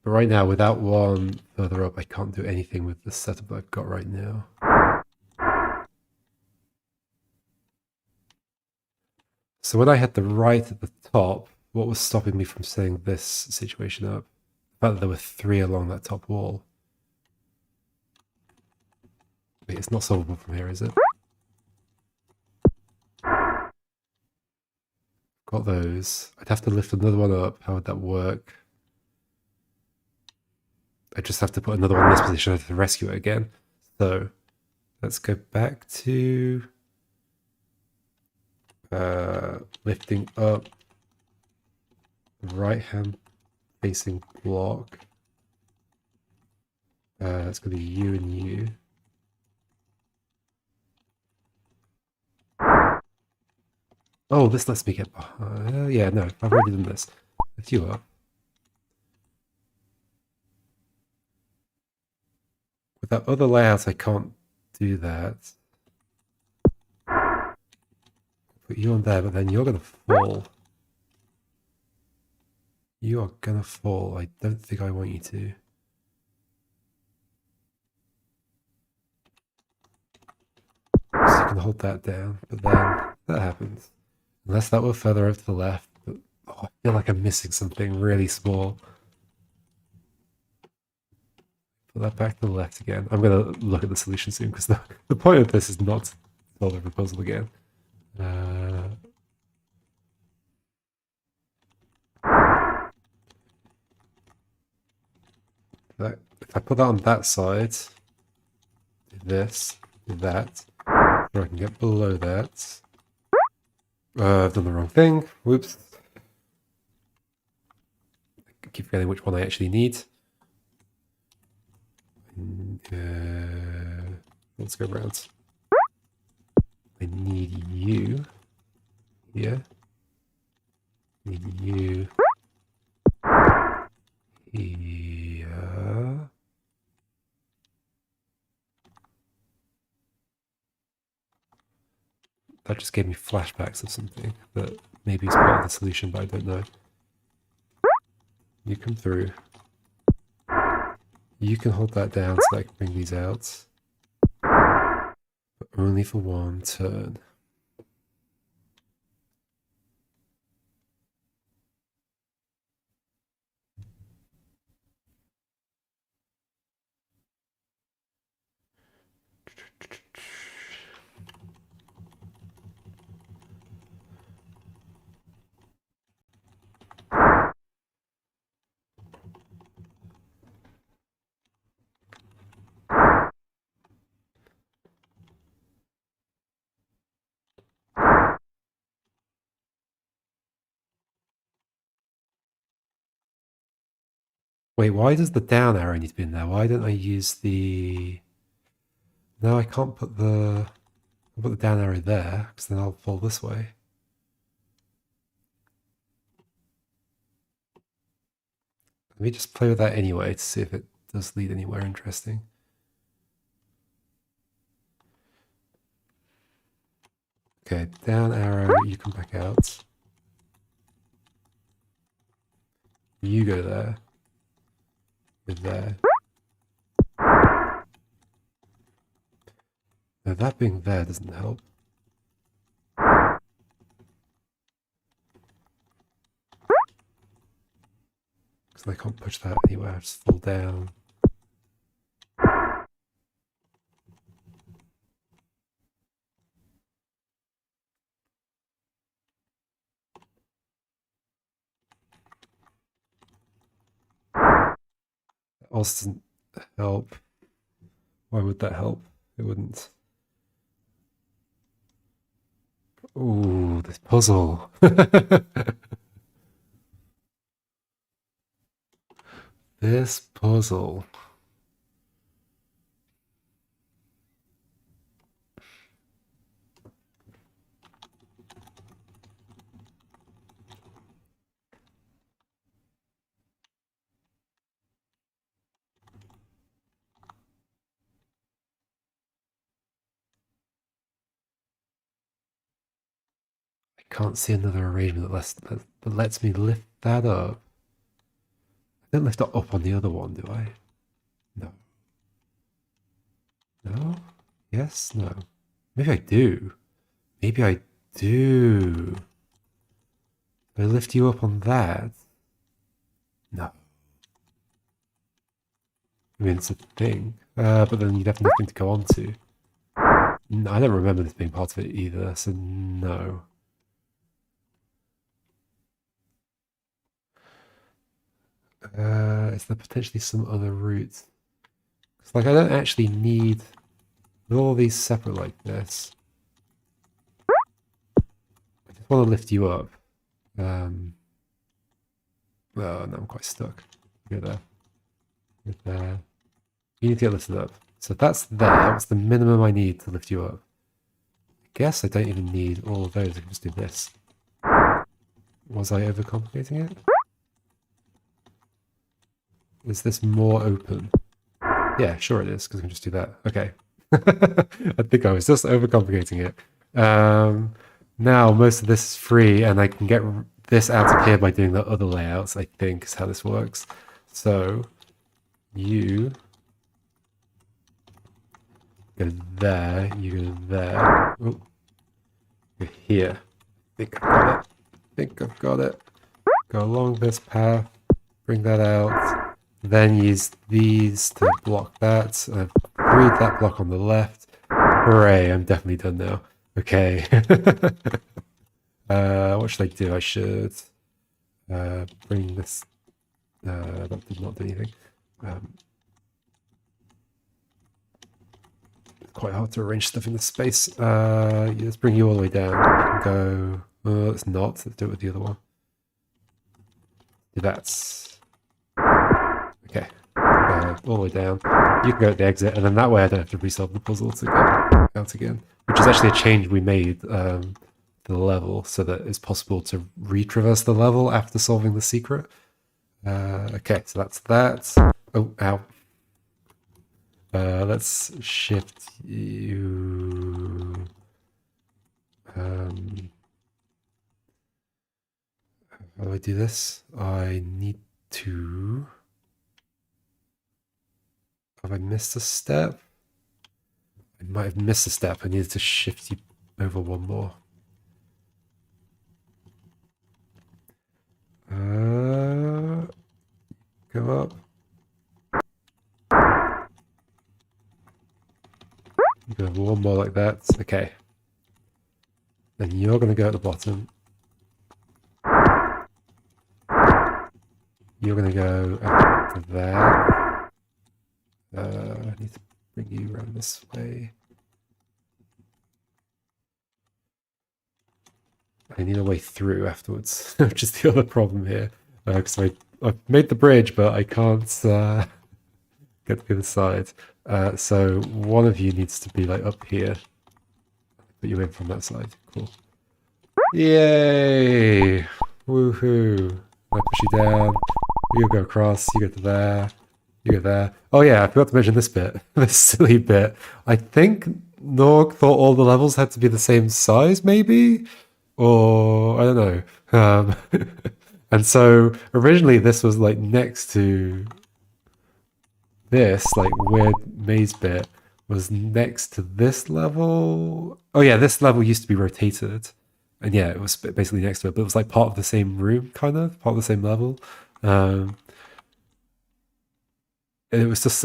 [SPEAKER 1] But right now, without one further up, I can't do anything with the setup I've got right now. So when I had the right at the top, what was stopping me from setting this situation up? The fact that there were 3 along that top wall. Wait, it's not solvable from here, is it? Got those. I'd have to lift another one up. How would that work? I just have to put another one in this position. I have to rescue it again. So let's go back to lifting up right hand facing block. It's going to be you and you. Oh, this lets me get behind. Yeah, no, I've already done this. Lift you up. With that other layout, I can't do that. Put you on there, but then you're going to fall. You are going to fall. I don't think I want you to. So you can hold that down, but then that happens. Unless that were further over to the left, but I feel like I'm missing something really small. Put that back to the left again. I'm going to look at the solution soon, because the point of this is not to solve every puzzle again. If I put that on that side, do this, do that, so I can get below that. I've done the wrong thing. Whoops. I keep forgetting which one I actually need. Let's go around. I need you here. Need you here. That just gave me flashbacks of something that maybe is part of the solution, but I don't know. You come through. You can hold that down so I can bring these out. But only for one turn. Wait, why does the down arrow need to be in there? Why don't I use the... No, I can't put the down arrow there, because then I'll fall this way. Let me just play with that anyway to see if it does lead anywhere interesting. Okay, down arrow, you come back out. You go there. With there. Now that being there doesn't help. Because I can't push that anywhere, I just fall down. That also doesn't help. Why would that help? It wouldn't. Ooh, this puzzle. This puzzle. I can't see another arrangement that lets me lift that up. I don't lift it up on the other one, do I? No. No? Yes? No. Maybe I do. Maybe I do. I lift you up on that? No. I mean, it's a thing. But then you'd have nothing to go on to. No, I don't remember this being part of it either, so no. Is there potentially some other route? Like, I don't actually need all these separate like this. I just want to lift you up. Oh, no, I'm quite stuck. Go there. Go there. You need to get lifted up. So that's there. That's the minimum I need to lift you up. I guess I don't even need all of those. I can just do this. Was I overcomplicating it? Is this more open? Yeah, sure it is, because I can just do that. Okay. I think I was just overcomplicating it. Now most of this is free, and I can get this out of here by doing the other layouts, I think, is how this works. So, you go there, you go there. Oh, you're here. I think I've got it. I think I've got it. Go along this path, bring that out. Then use these to block that. I've freed that block on the left. Hooray, I'm definitely done now. Okay. What should I do? I should bring this. That did not do anything. It's quite hard to arrange stuff in this space. Let's bring you all the way down. You can go. Let's not. Let's do it with the other one. Do that. Okay, all the way down. You can go at the exit, and then that way I don't have to resolve the puzzle to get out again. Which is actually a change we made to the level, so that it's possible to retraverse the level after solving the secret. Okay, so that's that. Oh, ow. Let's shift you... how do I do this? I need to... Have I missed a step? I might have missed a step. I needed to shift you over one more. Go up. You go one more like that. Okay. Then you're going to go at the bottom. You're going to go after that. I need to bring you around this way. I need a way through afterwards, which is the other problem here. Because I've made the bridge, but I can't get to the other side. So one of you needs to be like up here. Put you in from that side. Cool. Yay! Woohoo! I push you down. You go across. You go to there. You go there. Oh yeah, I forgot to mention this bit. This silly bit. I think Norgg thought all the levels had to be the same size, maybe? Or I don't know. And so originally this was like next to this like weird maze bit was next to this level. Oh yeah, this level used to be rotated. And yeah, it was basically next to it, but it was like part of the same room, kind of, part of the same level. And it was just,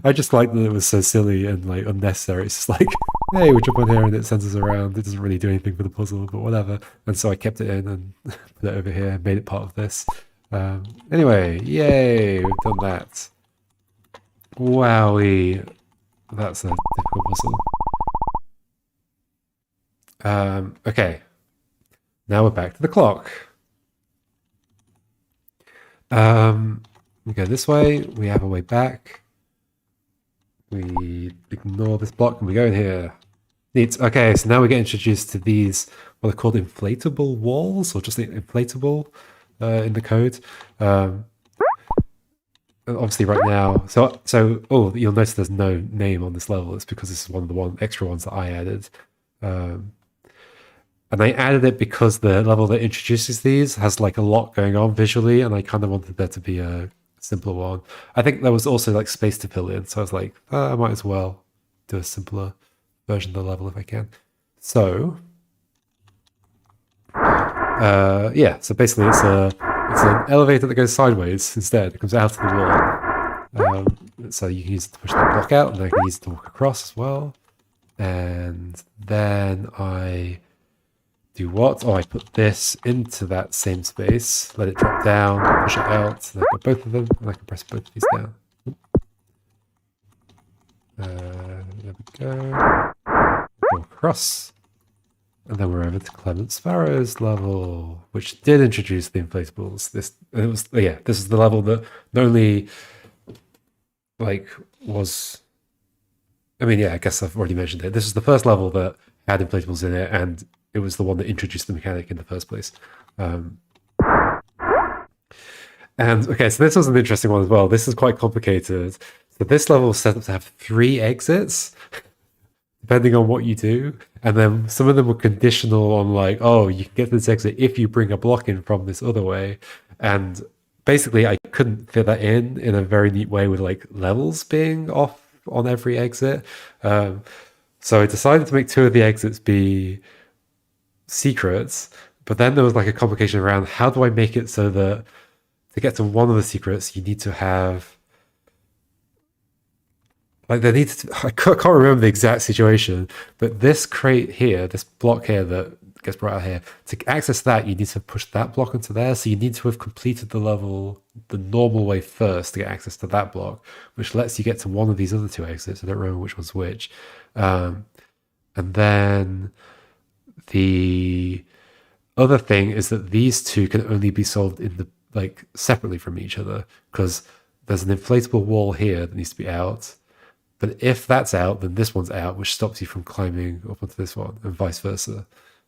[SPEAKER 1] I just liked that it was so silly and like unnecessary. It's just like, hey, we jump on here and it sends us around. It doesn't really do anything for the puzzle, but whatever. And so I kept it in and put it over here, made it part of this. Anyway, yay, we've done that. Wowie, that's a difficult puzzle. Okay, now we're back to the clock. We go this way, we have a way back. We ignore this block and we go in here. Neat. Okay, so now we get introduced to these, what are called inflatable walls, or just inflatable in the code. Obviously right now, oh, you'll notice there's no name on this level. It's because this is one of the extra ones that I added. And I added it because the level that introduces these has like a lot going on visually, and I kind of wanted there to be a simpler one. I think there was also like space to fill in, so I was like, I might as well do a simpler version of the level if I can. So, yeah, so basically it's an elevator that goes sideways instead. It comes out of the wall. So you can use it to push that block out, and I can use it to walk across as well. And then I do what? Oh, I put this into that same space, let it drop down, push it out, and I've got both of them, and I can press both of these down. There we go. Go across. And then we're over to clementsparrow's level, which did introduce the inflatables. This is the level that not only like was, I mean, yeah, I guess I've already mentioned it. This is the first level that had inflatables in it, and it was the one that introduced the mechanic in the first place. And okay, so this was an interesting one as well. This is quite complicated. So this level is set up to have 3 exits, depending on what you do. And then some of them were conditional on like, oh, you can get to this exit if you bring a block in from this other way. And basically I couldn't fit that in a very neat way with like levels being off on every exit. So I decided to make 2 of the exits be secrets, but then there was like a complication around how do I make it so that to get to one of the secrets you need to have like there needs to, I can't remember the exact situation, but this crate here, this block here that gets brought out here, to access that you need to push that block into there, so you need to have completed the level the normal way first to get access to that block, which lets you get to one of these other 2 exits. I don't remember which one's which. And then the other thing is that these 2 can only be solved in the like separately from each other, because there's an inflatable wall here that needs to be out. But if that's out, then this one's out, which stops you from climbing up onto this one, and vice versa.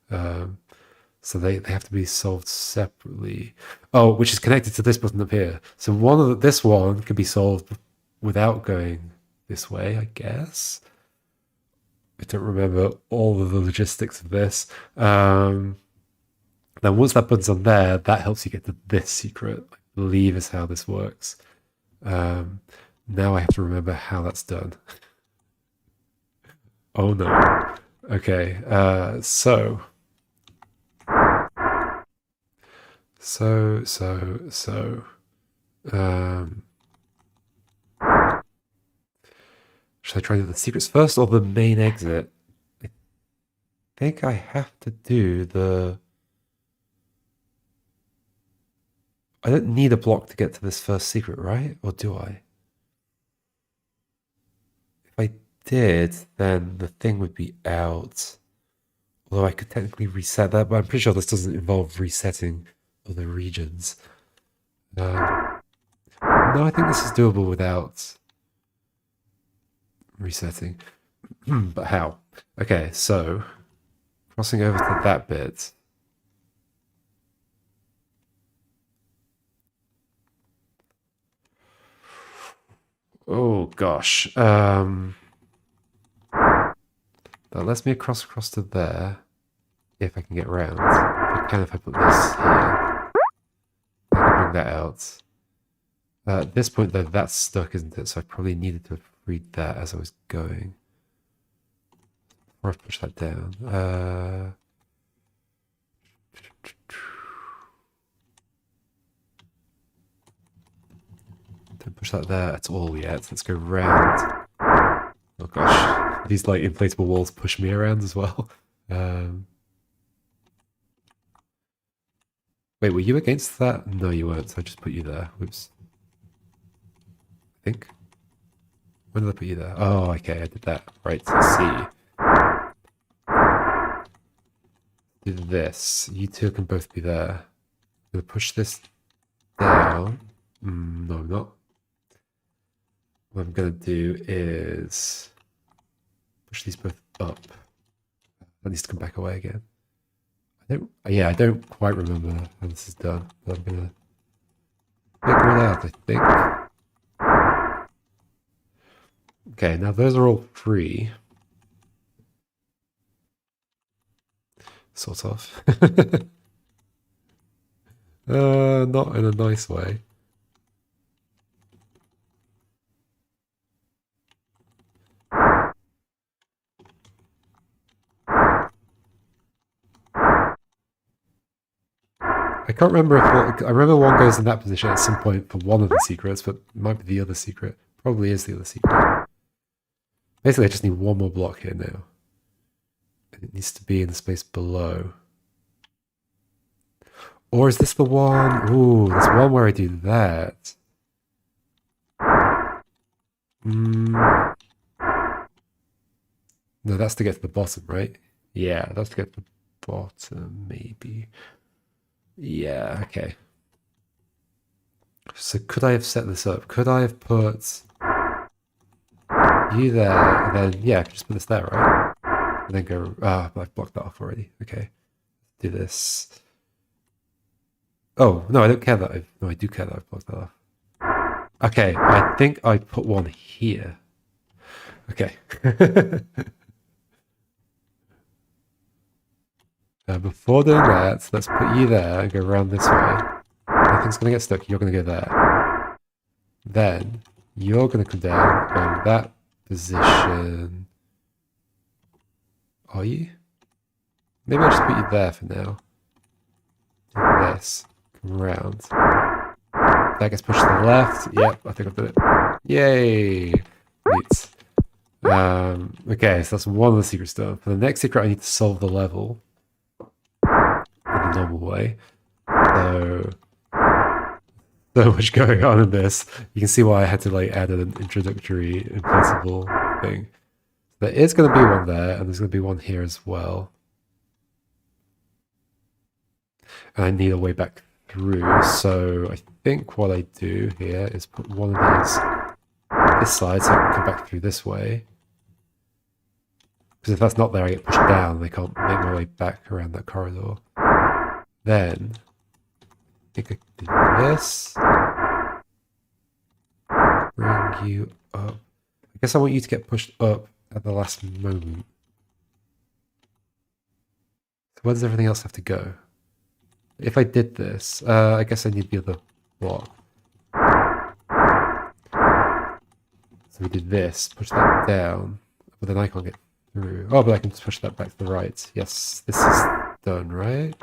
[SPEAKER 1] So they have to be solved separately. Oh, which is connected to this button up here. So this one can be solved without going this way, I guess. I don't remember all of the logistics of this. Then once that button's on there, that helps you get to this secret, like believe is how this works. Now I have to remember how that's done. Oh no. Okay, so. Should I try the secrets first or the main exit? I think I have to do the... I don't need a block to get to this first secret, right? Or do I? If I did, then the thing would be out. Although I could technically reset that, but I'm pretty sure this doesn't involve resetting other regions. No, I think this is doable without resetting. But how? Okay, so crossing over to that bit. Oh gosh. That lets me across to there. If I can get around. If I put this here. I can bring that out. At this point though, that's stuck, isn't it? So I probably needed to read that as I was going. Or I've pushed that down. Don't push that there at all yet. Let's go round. Oh gosh. These like inflatable walls push me around as well. Wait, were you against that? No, you weren't, so I just put you there. Whoops. I think. When did I put you there? Oh, okay, I did that. Right, see. Do this. You two can both be there. I'm gonna push this down. No, I'm not. What I'm gonna do is push these both up. That needs to come back away again. I don't quite remember how this is done, but I'm gonna figure it out, I think. Okay, now those are all free. Sort of. Not in a nice way. I can't remember if I remember one goes in that position at some point for one of the secrets, but it might be the other secret. Probably is the other secret. Basically, I just need one more block here now. And it needs to be in the space below. Or is this the one? Ooh, there's one where I do that. No, that's to get to the bottom, right? Yeah, that's to get to the bottom, maybe. Yeah, okay. So could I have set this up? Could I have put you there, and then, yeah, just put this there, right? And then go, I've blocked that off already. Okay. Do this. Oh, no, I don't care that no, I do care that I've blocked that off. Okay, I think I put one here. Okay. Before doing that, let's put you there and go around this way. Nothing's going to get stuck. You're going to go there. Then you're going to come down, go in that position. Are you? Maybe I'll just put you there for now. Do this. Come around. That gets pushed to the left. Yep, I think I've done it. Yay! Neat. Okay, so that's one of the secrets done. For the next secret, I need to solve the level in the normal way. So much going on in this. You can see why I had to like add an introductory inflatable thing. There is going to be one there, and there's going to be one here as well. And I need a way back through, so I think what I do here is put one of these this side so I can come back through this way. Because if that's not there, I get pushed down and I can't make my way back around that corridor. Then I think I can do this. Bring you up. I guess I want you to get pushed up at the last moment. So where does everything else have to go? If I did this, I guess I need the other block. So we did this, push that down, but then I can't get through. Oh, but I can just push that back to the right. Yes, this is done, right?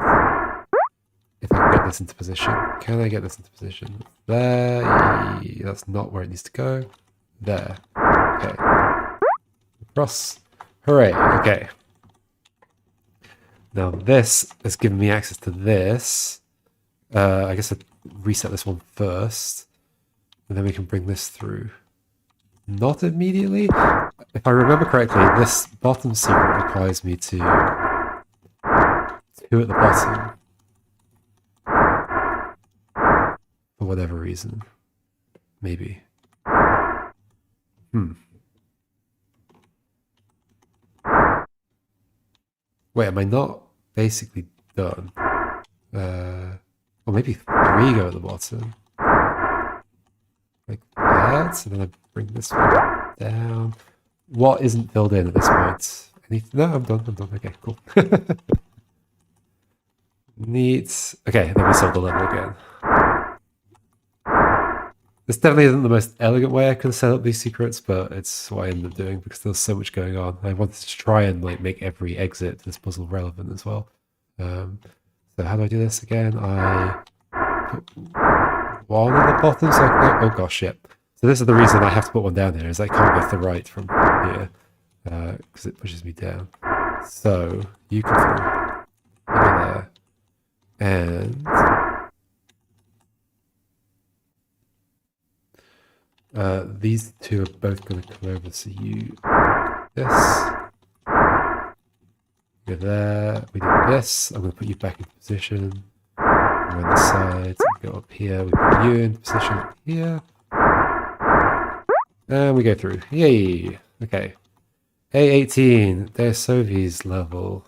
[SPEAKER 1] If I can get this into position. Can I get this into position? There. That's not where it needs to go. There. Okay. Across. Hooray. Okay. Now this has given me access to this. I guess I'll reset this one first. And then we can bring this through. Not immediately. If I remember correctly, this bottom secret requires me to 2 at the bottom. For whatever reason. Maybe. Wait, am I not basically done? Or maybe 3 go at the bottom. Like that, and then I bring this one down. What isn't filled in at this point? No, I'm done. Okay, cool. Neat. Okay, then we solve the level again. This definitely isn't the most elegant way I could have set up these secrets, but it's what I ended up doing because there's so much going on. I wanted to try and like make every exit to this puzzle relevant as well. So how do I do this again? I put 1 at the bottom so I can go, oh gosh, yep. So this is the reason I have to put 1 down here, is I can't go to the right from here because it pushes me down. So you can through there, and these 2 are both going to come over. So you this, go there. We do this. I'm going to put you back in position. On the side, go up here. We put you in position here. And we go through. Yay! Okay. A18, Deusovi's level.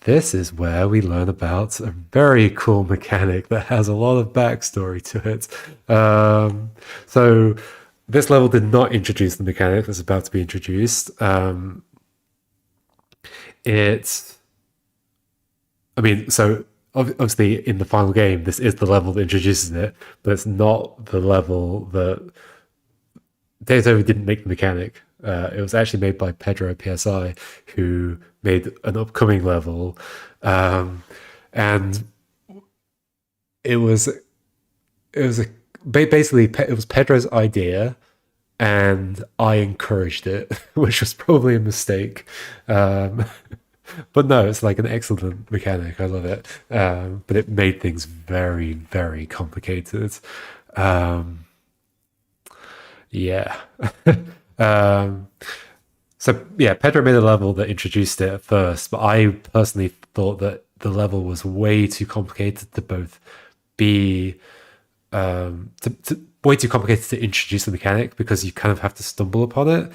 [SPEAKER 1] This is where we learn about a very cool mechanic that has a lot of backstory to it. So this level did not introduce the mechanic that's about to be introduced. So obviously in the final game, this is the level that introduces it, but it's not the level that Deusovi didn't make the mechanic. It was actually made by Pedro PSI, who made an upcoming level, and it was Pedro's idea, and I encouraged it, which was probably a mistake. But no, it's like an excellent mechanic. I love it. But it made things very, very complicated. Yeah. So yeah, Pedro made a level that introduced it at first, but I personally thought that the level was way too complicated to both be way too complicated to introduce the mechanic, because you kind of have to stumble upon it.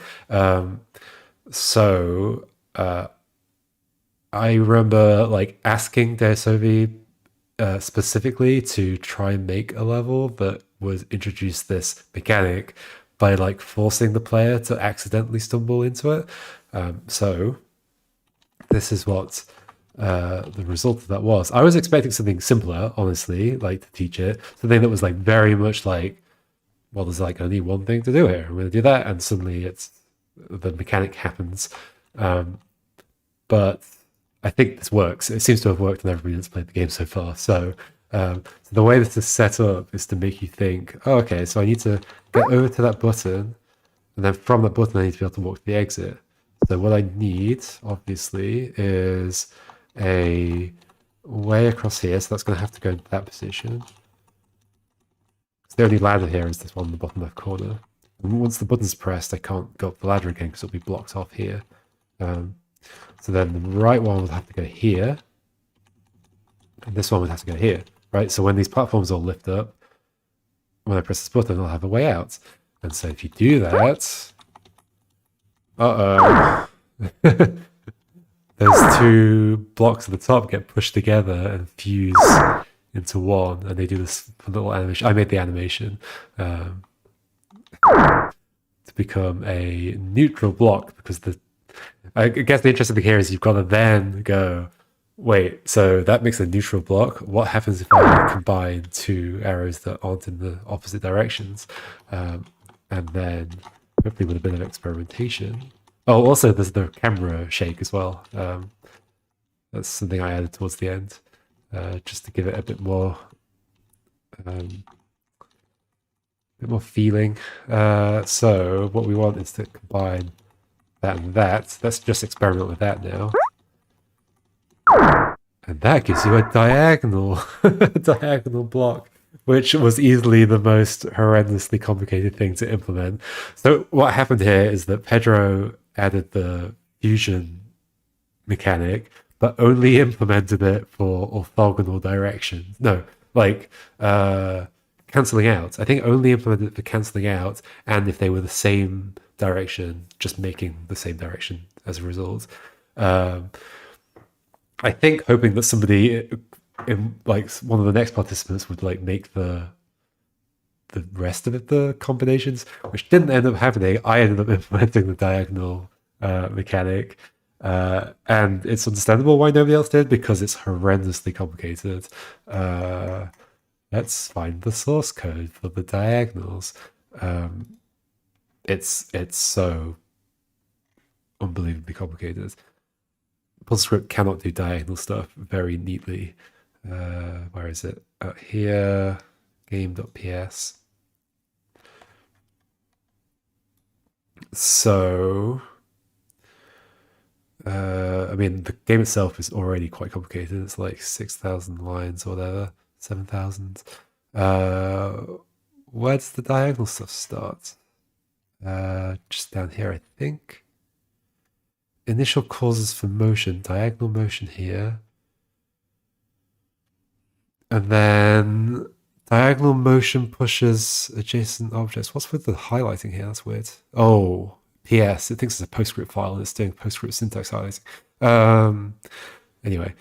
[SPEAKER 1] So I remember like asking Deusovi specifically to try and make a level that would introduce this mechanic by like forcing the player to accidentally stumble into it. So this is what the result of that was. I was expecting something simpler, honestly, like to teach it, something that was like very much like, well, there's like only one thing to do here. I'm going to do that, and suddenly the mechanic happens. But I think this works. It seems to have worked on everybody that's played the game so far. So the way this is set up is to make you think, oh, okay, so I need to get over to that button, and then from that button I need to be able to walk to the exit. So what I need, obviously, is a way across here. So that's going to have to go into that position. So the only ladder here is this one in the bottom left corner. And once the button's pressed, I can't go up the ladder again because it'll be blocked off here. So then the right one would have to go here, and this one would have to go here, right? So when these platforms all lift up, when I press this button, I'll have a way out. And so if you do that, those 2 blocks at the top get pushed together and fuse into one, and they do this little animation. I made the animation to become a neutral block, because I guess the interesting thing here is you've got to then go Wait, so that makes a neutral block. What happens if I combine two arrows that aren't in the opposite directions? And then, hopefully with a bit of experimentation. Oh, also there's the camera shake as well. That's something I added towards the end, just to give it a bit more feeling. So what we want is to combine that and that. Let's just experiment with that now. And that gives you a diagonal, diagonal block, which was easily the most horrendously complicated thing to implement. So what happened here is that Pedro added the fusion mechanic, but only implemented it for orthogonal directions. No, like cancelling out. I think only implemented it for cancelling out, and if they were the same direction, just making the same direction as a result. I think hoping that somebody, like one of the next participants, would like make the rest of it the combinations, which didn't end up happening. I ended up implementing the diagonal mechanic, and it's understandable why nobody else did, because it's horrendously complicated. Let's find the source code for the diagonals. It's so unbelievably complicated. PuzzleScript cannot do diagonal stuff very neatly. Where is it? Out here, game.ps. So, I mean, the game itself is already quite complicated. It's like 6,000 lines or whatever, 7,000. Where does the diagonal stuff start? Just down here, I think. Initial causes for motion, diagonal motion here. And then diagonal motion pushes adjacent objects. What's with the highlighting here? That's weird. Oh, PS. It thinks it's a PostScript file and it's doing PostScript syntax highlighting. Anyway.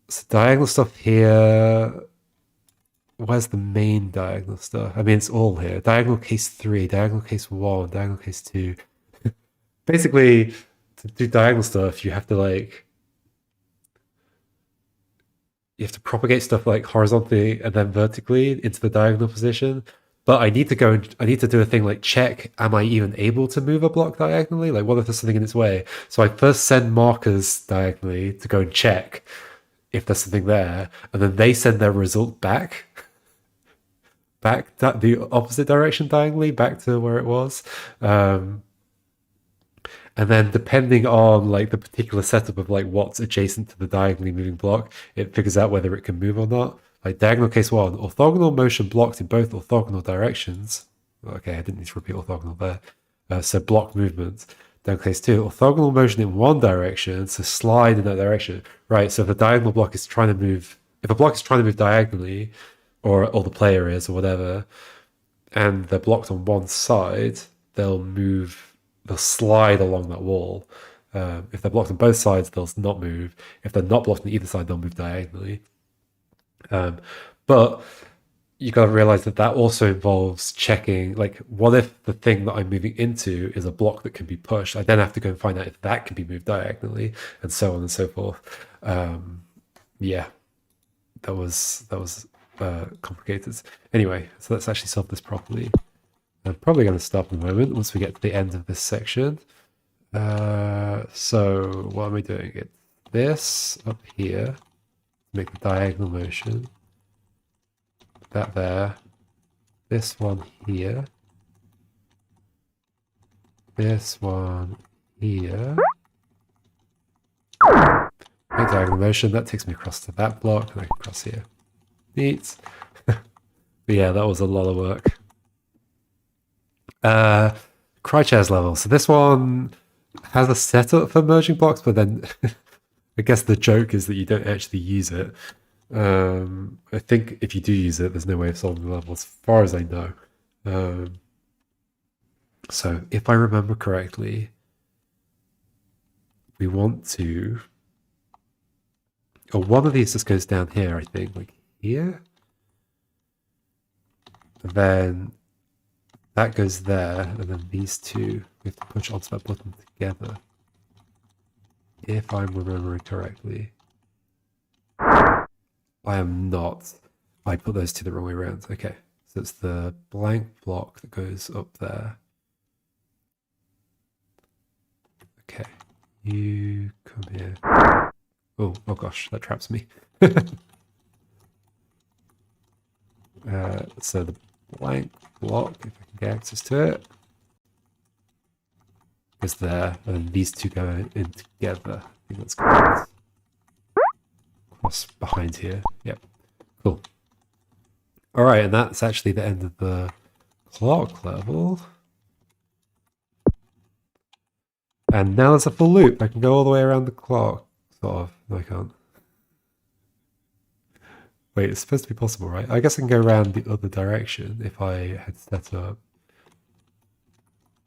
[SPEAKER 1] So diagonal stuff here. Where's the main diagonal stuff? I mean, it's all here. Diagonal case 3, diagonal case 1, diagonal case 2. Basically, to do diagonal stuff, you have to propagate stuff like horizontally and then vertically into the diagonal position. But I need to do a thing like check, am I even able to move a block diagonally? Like, what if there's something in its way? So I first send markers diagonally to go and check if there's something there, and then they send their result back the opposite direction diagonally, back to where it was. And then depending on like the particular setup of like what's adjacent to the diagonally moving block, it figures out whether it can move or not. Like diagonal case 1, orthogonal motion blocked in both orthogonal directions. Okay, I didn't need to repeat orthogonal there. So block movement. Diagonal case 2, orthogonal motion in one direction, so slide in that direction. Right, so if a diagonal block is trying to move, if a block is trying to move diagonally, or the player is, or whatever, and they're blocked on one side, they'll slide along that wall. If they're blocked on both sides, they'll not move. If they're not blocked on either side, they'll move diagonally. But you got to realize that also involves checking, like, what if the thing that I'm moving into is a block that can be pushed? I then have to go and find out if that can be moved diagonally, and so on and so forth. Yeah, that was complicated. Anyway, so let's actually solve this properly. I'm probably going to stop in a moment once we get to the end of this section. So what am I doing? It's this up here, make the diagonal motion. That there. This one here. This one here. Make diagonal motion. That takes me across to that block, and I can cross here. Neat. But yeah, that was a lot of work. Crychair's level. So this one has a setup for merging blocks, but then I guess the joke is that you don't actually use it. I think if you do use it, there's no way of solving the level as far as I know. So if I remember correctly, we want to... Oh, one of these just goes down here, I think, like here. And then that goes there, and then these two we have to push onto that button together. if I'm remembering correctly. I am not. I put those two the wrong way around. Okay, so it's the blank block that goes up there. Okay, you come here. Oh gosh, that traps me. So the blank block, if I can get access to it, is there, and these two go in together. I think that's correct. Cross behind here. Yep. Cool. All right, and that's actually the end of the clock level. And now there's a full loop. I can go all the way around the clock. Sort of. No, I can't. Wait, it's supposed to be possible, right? I guess I can go around the other direction if I had set up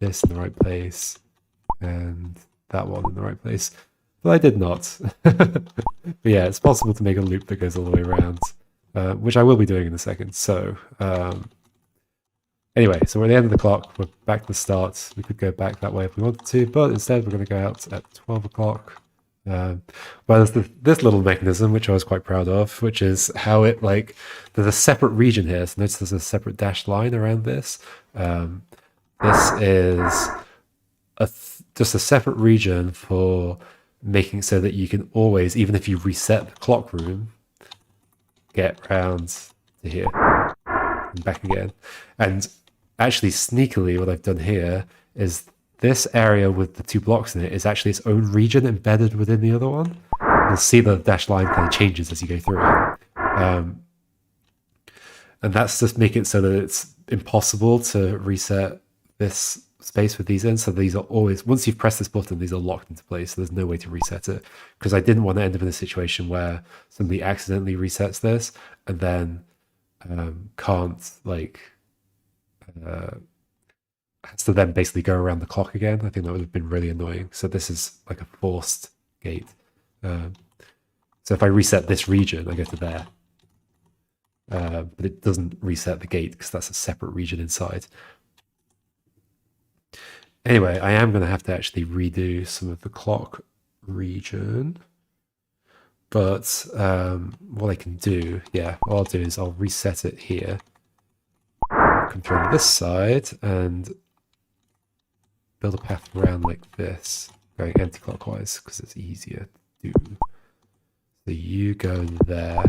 [SPEAKER 1] this in the right place and that one in the right place. But I did not. But yeah, it's possible to make a loop that goes all the way around, which I will be doing in a second. So anyway, so we're at the end of the clock. We're back to the start. We could go back that way if we wanted to, but instead we're going to go out at 12 o'clock. Well, there's this little mechanism, which I was quite proud of, which is how it, like, there's a separate region here. So notice there's a separate dashed line around this. This is just a separate region for making it so that you can always, even if you reset the clock room, get round to here and back again. And actually, sneakily, what I've done here is this area with the two blocks in it is actually its own region embedded within the other one. You'll see the dashed line kind of changes as you go through it. And that's just make it so that it's impossible to reset this space with these in. So these are always, once you've pressed this button, these are locked into place. So there's no way to reset it, because I didn't want to end up in a situation where somebody accidentally resets this and then can't, like, has to then basically go around the clock again. I think that would have been really annoying. So this is like a forced gate. So if I reset this region, I go to there. But it doesn't reset the gate because that's a separate region inside. Anyway, I am going to have to actually redo some of the clock region. But what I can do, yeah, what I'll do is I'll reset it here. Come through on this side and build a path around like this, going anti-clockwise because it's easier to do. So you go there.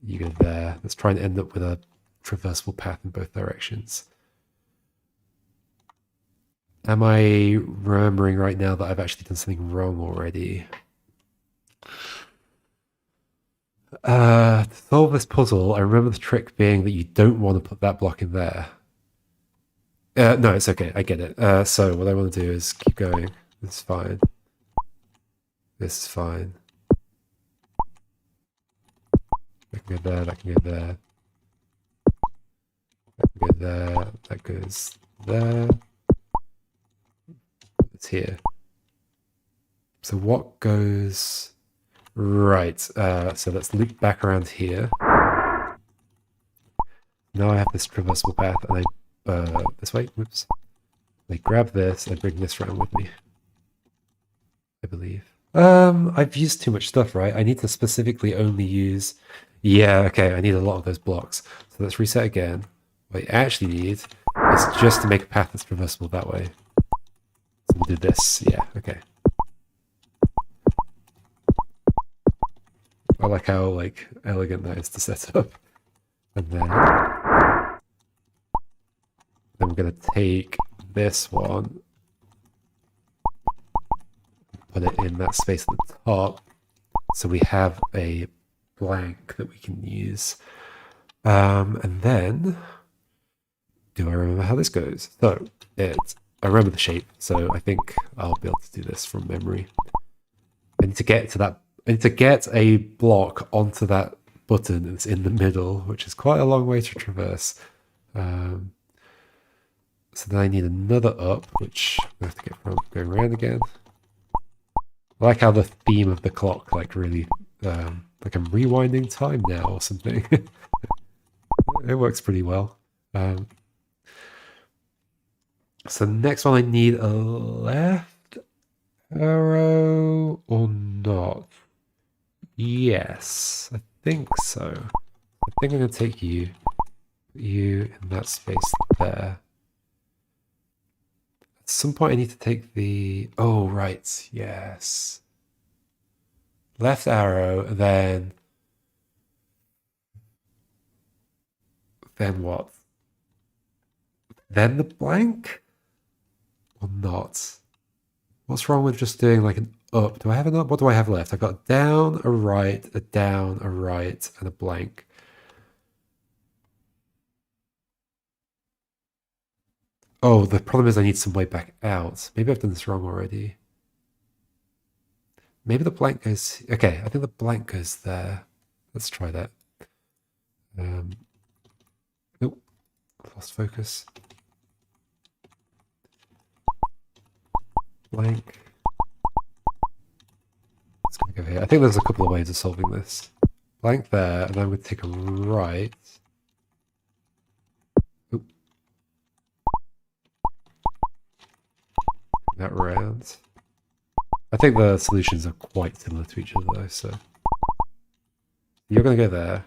[SPEAKER 1] You go there. Let's try and end up with a traversable path in both directions. Am I remembering right now that I've actually done something wrong already? To solve this puzzle, I remember the trick being that you don't want to put that block in there. No, it's okay. I get it. So what I want to do is keep going. This is fine. This is fine. That can go there. That can go there. That can go there. That goes there. It's here. So what goes... Right, so let's loop back around here. Now I have this traversable path, and I, this way, whoops. I grab this and bring this around with me, I believe. I've used too much stuff, right? I need to specifically only use... Yeah, okay, I need a lot of those blocks. So let's reset again. What I actually need is just to make a path that's traversable that way. So we'll do this, yeah, okay. I like how, like, elegant that is to set up. And then we're going to take this one, put it in that space at the top, so we have a blank that we can use. And then, do I remember how this goes? So, I remember the shape, so I think I'll be able to do this from memory. I need to get to that. I need to get a block onto that button that's in the middle, which is quite a long way to traverse. So then I need another up, which I have to get from going around again. I like how the theme of the clock, like, really, like I'm rewinding time now or something. It works pretty well. So next one I need a left arrow or not? Yes, I think so. I think I'm going to take you in that space there. At some point I need to take the... Oh, right, yes. Left arrow, then what? Then the blank? Or not? What's wrong with just doing like an up? Do I have an up? What do I have left? I've got down, a right, a down, a right, and a blank. Oh, the problem is I need some way back out. Maybe I've done this wrong already. Maybe the blank goes... Okay, I think the blank goes there. Let's try that. Nope, lost focus. Blank. It's going to go here. I think there's a couple of ways of solving this. Blank there, and then I'm going to take a right. Oop. That round. I think the solutions are quite similar to each other though, so... You're going to go there.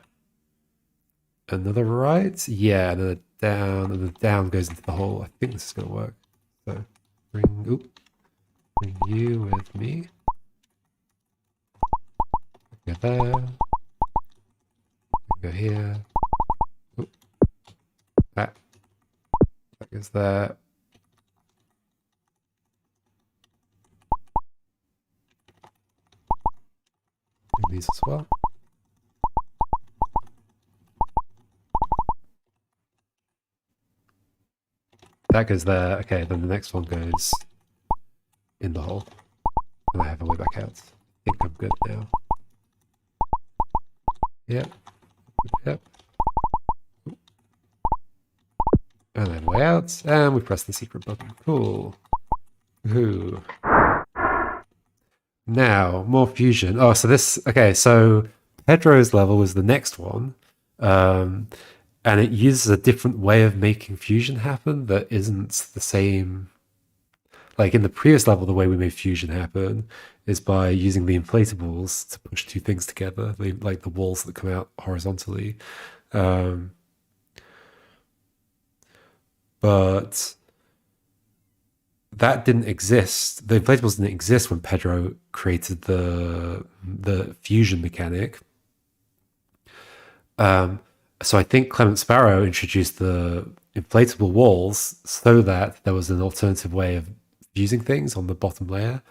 [SPEAKER 1] Another right? Yeah, and then a down, and the down goes into the hole. I think this is going to work. So, bring you with me. Go there. Go here. Oop. That goes there. And these as well. That goes there. Okay, then the next one goes in the hole. And I have a way back out. I think I'm good now. Yep. Yep. And then way out. And we press the secret button. Cool. Ooh. Now, more fusion. Oh, so this... Okay, so Pedro's level was the next one. And it uses a different way of making fusion happen that isn't the same. Like in the previous level, the way we made fusion happen is by using the inflatables to push two things together, like the walls that come out horizontally. But that didn't exist. The inflatables didn't exist when Pedro created the fusion mechanic. So I think clementsparrow introduced the inflatable walls so that there was an alternative way of fusing things on the bottom layer.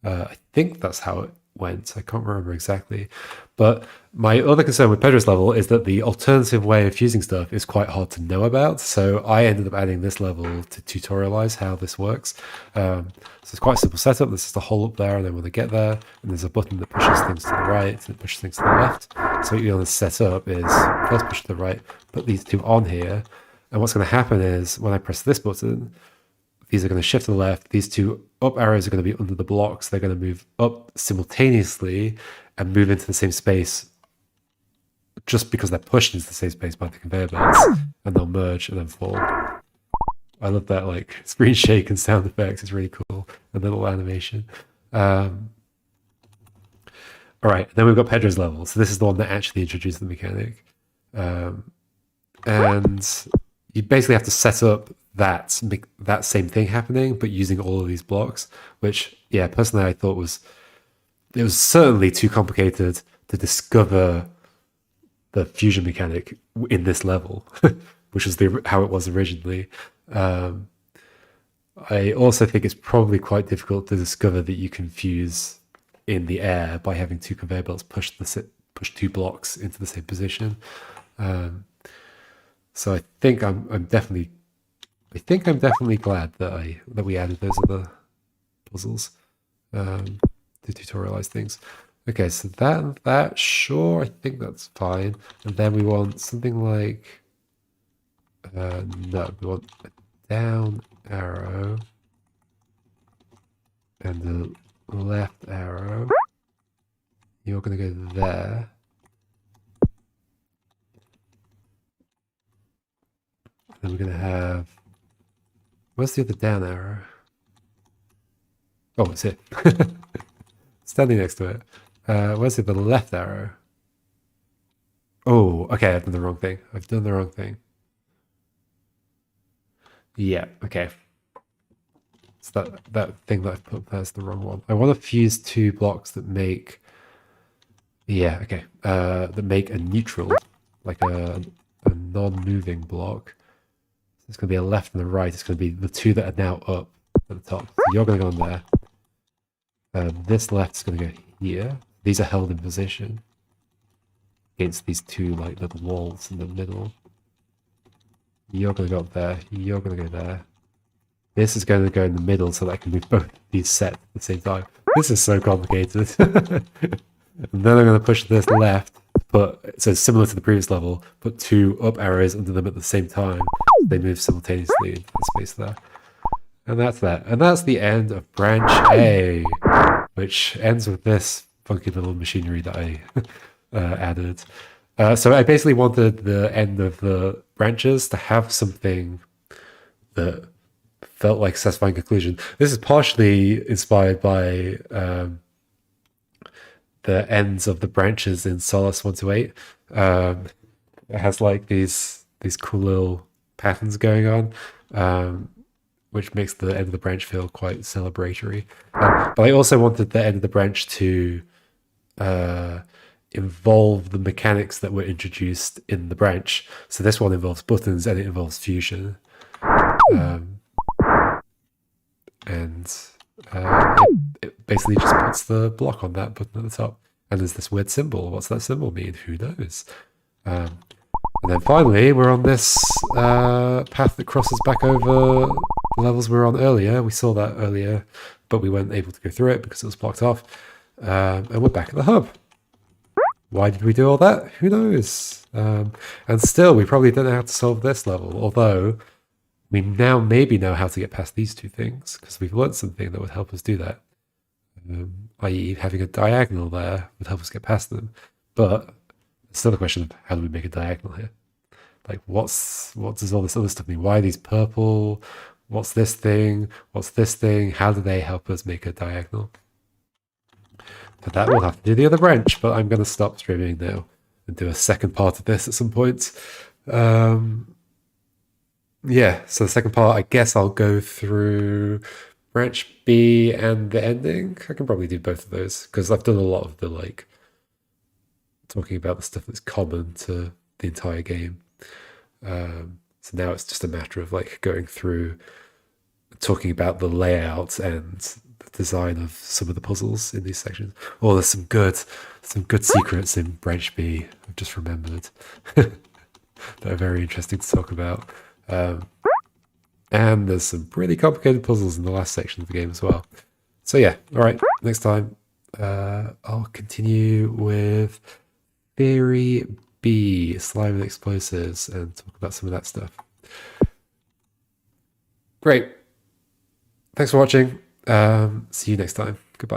[SPEAKER 1] I think that's how it went. I can't remember exactly. But my other concern with Pedro's level is that the alternative way of fusing stuff is quite hard to know about. So I ended up adding this level to tutorialize how this works. So it's quite a simple setup. This is the hole up there, and then when I get there, and there's a button that pushes things to the right and pushes things to the left. So what you're going to set up is first push to the right, put these two on here. And what's going to happen is when I press this button, these are going to shift to the left. These two up arrows are going to be under the blocks. They're going to move up simultaneously and move into the same space just because they're pushed into the same space by the conveyor belts, and they'll merge and then fall. I love that like screen shake and sound effects. It's really cool. And little animation. All right, then we've got Pedro's level. So this is the one that actually introduced the mechanic. And you basically have to set up that same thing happening, but using all of these blocks, which, yeah, personally I thought was certainly too complicated to discover the fusion mechanic in this level, which is how it was originally. I also think it's probably quite difficult to discover that you can fuse in the air by having two conveyor belts push two blocks into the same position. So I think I'm definitely glad that we added those other puzzles to tutorialize things. Okay, so that sure, I think that's fine. And then we want something like no, we want a down arrow and the left arrow. You're going to go there. And then we're going to have... Where's the other down arrow? Oh, it's here. Standing next to it. Where's the left arrow? Oh, okay, I've done the wrong thing. I've done the wrong thing. Yeah, okay. So that thing that I've put there's the wrong one. I want to fuse two blocks that make... Yeah, okay. That make a neutral, like a non-moving block. It's going to be a left and a right. It's going to be the two that are now up at the top. So you're going to go on there. This left is going to go here. These are held in position against these two like little walls in the middle. You're going to go up there. You're going to go there. This is going to go in the middle so that I can move both these sets at the same time. This is so complicated. And then I'm going to push this left, so similar to the previous level, put two up arrows under them at the same time. They move simultaneously into the space there. And that's that. And that's the end of branch A, which ends with this funky little machinery that I added. So I basically wanted the end of the branches to have something that felt like a satisfying conclusion. This is partially inspired by the ends of the branches in Solace 128. It has like these cool little patterns going on, which makes the end of the branch feel quite celebratory. But I also wanted the end of the branch to involve the mechanics that were introduced in the branch. So this one involves buttons and it involves fusion. It basically just puts the block on that button at the top. And there's this weird symbol. What's that symbol mean? Who knows? And then finally, we're on this path that crosses back over the levels we were on earlier. We saw that earlier, but we weren't able to go through it because it was blocked off. And we're back at the hub. Why did we do all that? Who knows? And still, we probably don't know how to solve this level, although we now maybe know how to get past these two things because we've learned something that would help us do that. I.e. having a diagonal there would help us get past them. But it's still a question of how do we make a diagonal here? Like what does all this other stuff mean? Why are these purple? What's this thing? What's this thing? How do they help us make a diagonal? For that we'll have to do the other branch, but I'm going to stop streaming now and do a second part of this at some point. Yeah, so the second part, I guess I'll go through branch B and the ending. I can probably do both of those because I've done a lot of the like talking about the stuff that's common to the entire game. So now it's just a matter of like going through talking about the layout and the design of some of the puzzles in these sections. Oh, there's some good secrets in branch B I've just remembered that are very interesting to talk about. And there's some pretty complicated puzzles in the last section of the game as well. So yeah, all right, next time I'll continue with Theory B, Slime and Explosives, and talk about some of that stuff. Great. Thanks for watching. See you next time. Goodbye.